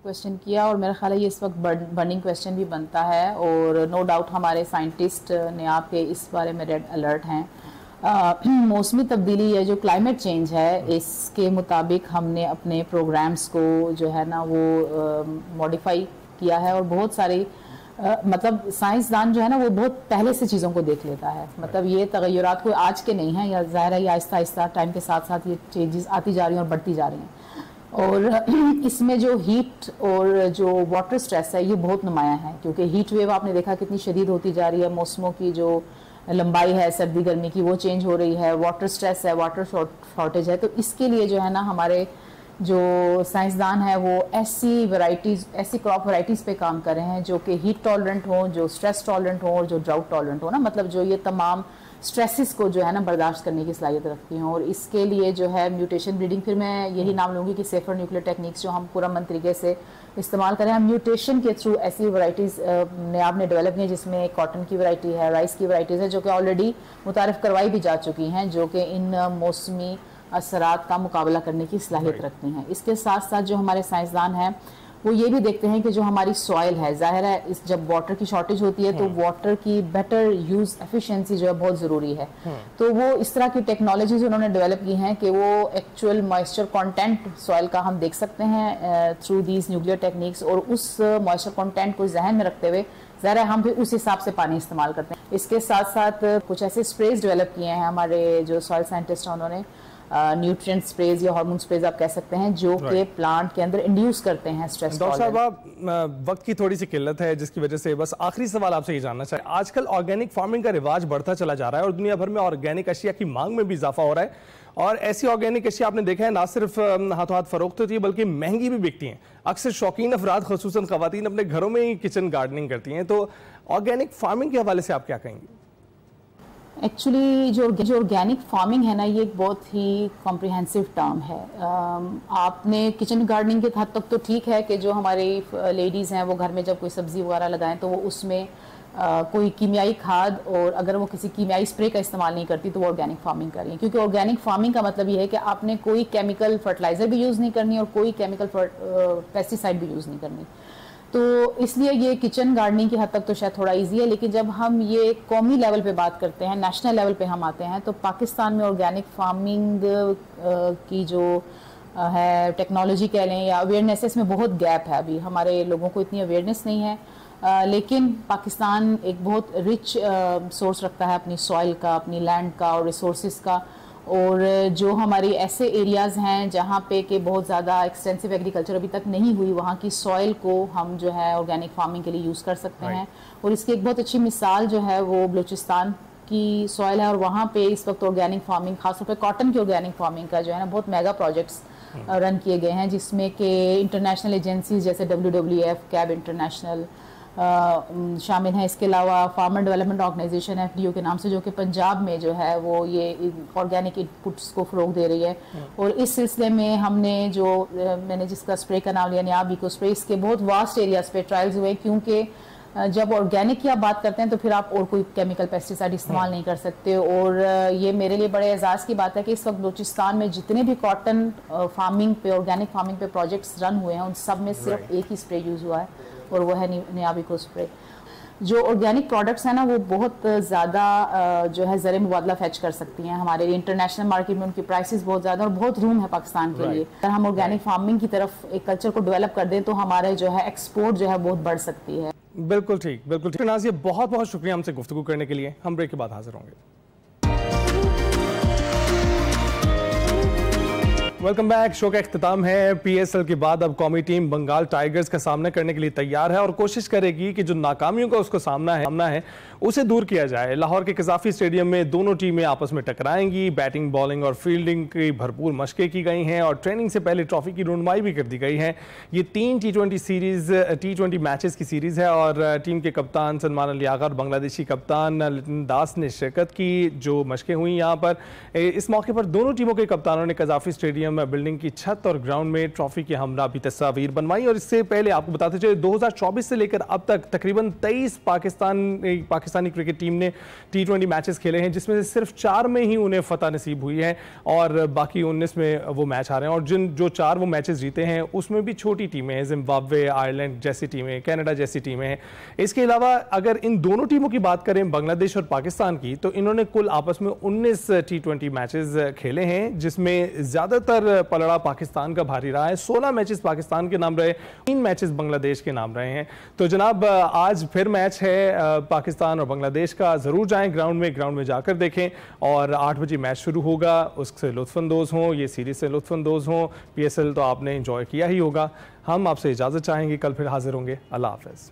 H: क्वेश्चन किया और मेरा ख्याल है ये इस वक्त बर्निंग क्वेश्चन भी बनता है, और नो डाउट हमारे साइंटिस्ट NIAB के इस बारे में रेड अलर्ट हैं। मौसमी तब्दीली या जो क्लाइमेट चेंज है, इसके मुताबिक हमने अपने प्रोग्राम्स को जो है ना वो मॉडिफाई किया है, और बहुत सारी मतलब साइंसदान जो है ना वो बहुत पहले से चीज़ों को देख लेता है। मतलब ये तग़य्युरात कोई आज के नहीं हैं, या ज़ाहिर है ये आहिस्ता आहिस्ता टाइम के साथ साथ ये चेंजेस आती जा रही हैं और बढ़ती जा रही हैं। और इसमें जो हीट और जो वाटर स्ट्रेस है ये बहुत नुमायां है, क्योंकि हीट वेव आपने देखा कितनी शदीद होती जा रही है, मौसमों की जो लंबाई है सर्दी गर्मी की वो चेंज हो रही है, वाटर स्ट्रेस है, वाटर शॉर्टेज है। तो इसके लिए जो है ना हमारे जो साइंसदान है वो ऐसी वैरायटीज़, ऐसी क्रॉप वैरायटीज़ पे काम कर रहे हैं जो कि हीट टॉलरेंट हो, जो स्ट्रेस टॉलरेंट हो और जो ड्राउट टॉलरेंट हो ना, मतलब जो ये तमाम स्ट्रेसेस को जो है ना बर्दाश्त करने की सलाहियत रखती हैं। और इसके लिए जो है म्यूटेशन ब्रीडिंग, फिर मैं यही नाम लूँगी कि सेफर न्यूक्लियर टेक्निक्स जो हम पुरअमन तरीके से इस्तेमाल करें। हम म्यूटेशन के थ्रू ऐसी वैरायटीज़ NIAB ने डेवलप की है, जिसमें कॉटन की वैरायटी है, राइस की वैरायटीज़ है जो कि ऑलरेडी मुतारिफ करवाई भी जा चुकी हैं, जो कि इन मौसमी असरात का मुकाबला करने की सलाहियत रखती हैं। इसके साथ साथ जो हमारे साइंसदान हैं वो ये भी देखते हैं कि जो हमारी सॉइल है, जाहिर है इस जब वाटर की शॉर्टेज होती है तो वाटर की बेटर यूज एफिशिएंसी जो है बहुत ज़रूरी है। तो वो इस तरह की टेक्नोलॉजीज उन्होंने डेवलप की हैं कि वो एक्चुअल मॉइस्चर कंटेंट सॉइल का हम देख सकते हैं थ्रू दीज न्यूक्लियर टेक्निक्स, और उस मॉइस्चर कंटेंट को जहन में रखते हुए ज़रा हम फिर उस हिसाब से पानी इस्तेमाल करते हैं। इसके साथ साथ कुछ ऐसे स्प्रेज डेवलप किए हैं हमारे जो सॉइल साइंटिस्ट हैं, उन्होंने न्यूट्रिएंट स्प्रेज या हार्मोन स्प्रेज आप कह सकते हैं, जो कि प्लांट के अंदर इंड्यूस करते हैं स्ट्रेस।
A: डॉक्टर साहब, वक्त की थोड़ी सी किल्लत है जिसकी वजह से बस आखिरी सवाल आपसे ये जानना चाहिए, आजकल ऑर्गेनिक फार्मिंग का रिवाज बढ़ता चला जा रहा है और दुनिया भर में ऑर्गेनिक अशिया की मांग में भी इजाफा हो रहा है, और ऐसी ऑर्गेनिक अशिया आपने देखा है ना सिर्फ हाथों हाथ फरोख्त होती है बल्कि महंगी भी बिकती हैं। अक्सर शौकीन अफराद खुसूसन खवातीन अपने घरों में ही किचन गार्डनिंग करती हैं, तो ऑर्गेनिक फार्मिंग के हवाले से आप क्या कहेंगे?
H: एक्चुअली जो ऑर्गेनिक फार्मिंग है ना ये एक बहुत ही कॉम्प्रिहेंसिव टर्म है। आपने किचन गार्डनिंग के हद तक तो ठीक है कि जो हमारी लेडीज़ हैं वो घर में जब कोई सब्ज़ी वगैरह लगाएं तो वो उसमें कोई कीमियाई खाद, और अगर वो किसी कीमियाई स्प्रे का इस्तेमाल नहीं करती तो वो ऑर्गेनिक फार्मिंग कर रही है, क्योंकि ऑर्गेनिक फार्मिंग का मतलब ये है कि आपने कोई केमिकल फर्टिलाइज़र भी यूज़ नहीं करनी और कोई केमिकल पेस्टिसाइड भी यूज़ नहीं करनी। तो इसलिए ये किचन गार्डनिंग की हद तक तो शायद थोड़ा इजी है, लेकिन जब हम ये कौमी लेवल पे बात करते हैं, नेशनल लेवल पे हम आते हैं, तो पाकिस्तान में ऑर्गेनिक फार्मिंग की जो है टेक्नोलॉजी कह लें या अवेयरनेस, इसमें बहुत गैप है। अभी हमारे लोगों को इतनी अवेयरनेस नहीं है, लेकिन पाकिस्तान एक बहुत रिच सोर्स रखता है अपनी सॉइल का, अपनी लैंड का और रिसोर्सेज का, और जो हमारी ऐसे एरियाज़ हैं जहाँ पे कि बहुत ज़्यादा एक्सटेंसिव एग्रीकल्चर अभी तक नहीं हुई, वहाँ की सॉइल को हम जो है ऑर्गेनिक फार्मिंग के लिए यूज़ कर सकते हैं। और इसकी एक बहुत अच्छी मिसाल जो है वो बलूचिस्तान की सॉइल है, और वहाँ पे इस वक्त ऑर्गेनिक फार्मिंग, खासतौर पे कॉटन की ऑर्गेनिक फार्मिंग का जो है ना बहुत मेगा प्रोजेक्ट्स रन किए गए हैं, जिसमें कि इंटरनेशनल एजेंसीज जैसे WWF, कैब इंटरनेशनल शामिल हैं। इसके अलावा फार्मर डेवलपमेंट ऑर्गेनाइजेशन FDO के नाम से, जो कि पंजाब में जो है वो ये ऑर्गेनिक इनपुट्स को फ़रोग दे रही है। और इस सिलसिले में हमने जो मैंने जिसका स्प्रे का नाम लिया NIAB इको स्प्रे, इसके बहुत वास्ट एरियाज़ पे ट्रायल्स हुए, क्योंकि जब ऑर्गेनिक की आप बात करते हैं तो फिर आप और कोई केमिकल पेस्टिसाइड इस्तेमाल नहीं कर सकते। और ये मेरे लिए बड़े एजाज़ की बात है कि इस वक्त बलूचिस्तान में जितने भी कॉटन फार्मिंग पे, ऑर्गेनिक फार्मिंग पे प्रोजेक्ट्स रन हुए हैं, उन सब में सिर्फ एक ही स्प्रे यूज़ हुआ है और वो है NIAB इको स्प्रे। जो ऑर्गेनिक प्रोडक्ट्स हैं ना वो बहुत ज़्यादा जो है ज़र मुबादला फैच कर सकती हैं हमारे इंटरनेशनल मार्केट में। उनकी प्राइसेस बहुत ज़्यादा और बहुत रूम है पाकिस्तान के लिए। अगर हम ऑर्गेनिक फार्मिंग की तरफ एक कल्चर को डेवलप कर दें तो हमारे जो है एक्सपोर्ट जो है बहुत बढ़ सकती है।
A: बिल्कुल ठीक, बिल्कुल ठीक। नाज़िया, बहुत बहुत शुक्रिया हमसे गुफ्तगू करने के लिए। हम ब्रेक के बाद हाजिर होंगे। Welcome back. शो का इख्तिताम है। पीएसएल के बाद अब कौमी टीम बंगाल टाइगर्स का सामना करने के लिए तैयार है और कोशिश करेगी कि जो नाकामियों का उसको सामना है उसे दूर किया जाए। लाहौर के कज़ाफ़ी स्टेडियम में दोनों टीमें आपस में टकराएंगी। बैटिंग, बॉलिंग और फील्डिंग की भरपूर मशक़ें की गई हैं और ट्रेनिंग से पहले ट्रॉफी की रुनमाई भी कर दी गई है। ये 3 T20 मैचेस की सीरीज़ है और टीम के कप्तान सलमान अली आगा और बांग्लादेशी कप्तान लिटन दास ने शिरकत की। जो मशक़ें हुई यहाँ पर, इस मौके पर दोनों टीमों के कप्तानों ने कज़ाफ़ी स्टेडियम बिल्डिंग की छत और ग्राउंड में ट्रॉफी के हमरा भी तस्वीर बनवाई। और इससे पहले आपको बताते चले 2024 से लेकर अब तक तकरीबन 23 पाकिस्तानी क्रिकेट टीम ने T20 मैचेस खेले हैं, जिसमें से सिर्फ 4 में ही उन्हें फतह नसीब हुई है और बाकी 19 में वो मैच हारे हैं। और जो 4 वो मैचेस जीते हैं उसमें भी छोटी टीमें हैं, जिम्बाब्वे, आयरलैंड जैसी टीमें, कनाडा जैसी टीमें हैं। इसके अलावा अगर इन दोनों टीमों की बात करें, बांग्लादेश और पाकिस्तान की, तो इन्होंने कुल आपस में 19 T20 मैचेस खेले हैं, जिसमें ज़्यादातर पलड़ा पाकिस्तान का भारी रहा है। 16 मैचेस पाकिस्तान के नाम रहे, 3 मैचेस बांग्लादेश के नाम रहे हैं। तो जनाब, आज फिर मैच है पाकिस्तान और बांग्लादेश का। ज़रूर जाएं ग्राउंड में जाकर देखें और 8 बजे मैच शुरू होगा, उससे लुत्फ़अंदोज़ हों, ये सीरीज़ से लुत्फ़अंदोज़ हों। पीएसएल तो आपने एंजॉय किया ही होगा। हम आपसे इजाज़त चाहेंगे, कल फिर हाजिर होंगे। अल्लाह हाफ़िज़।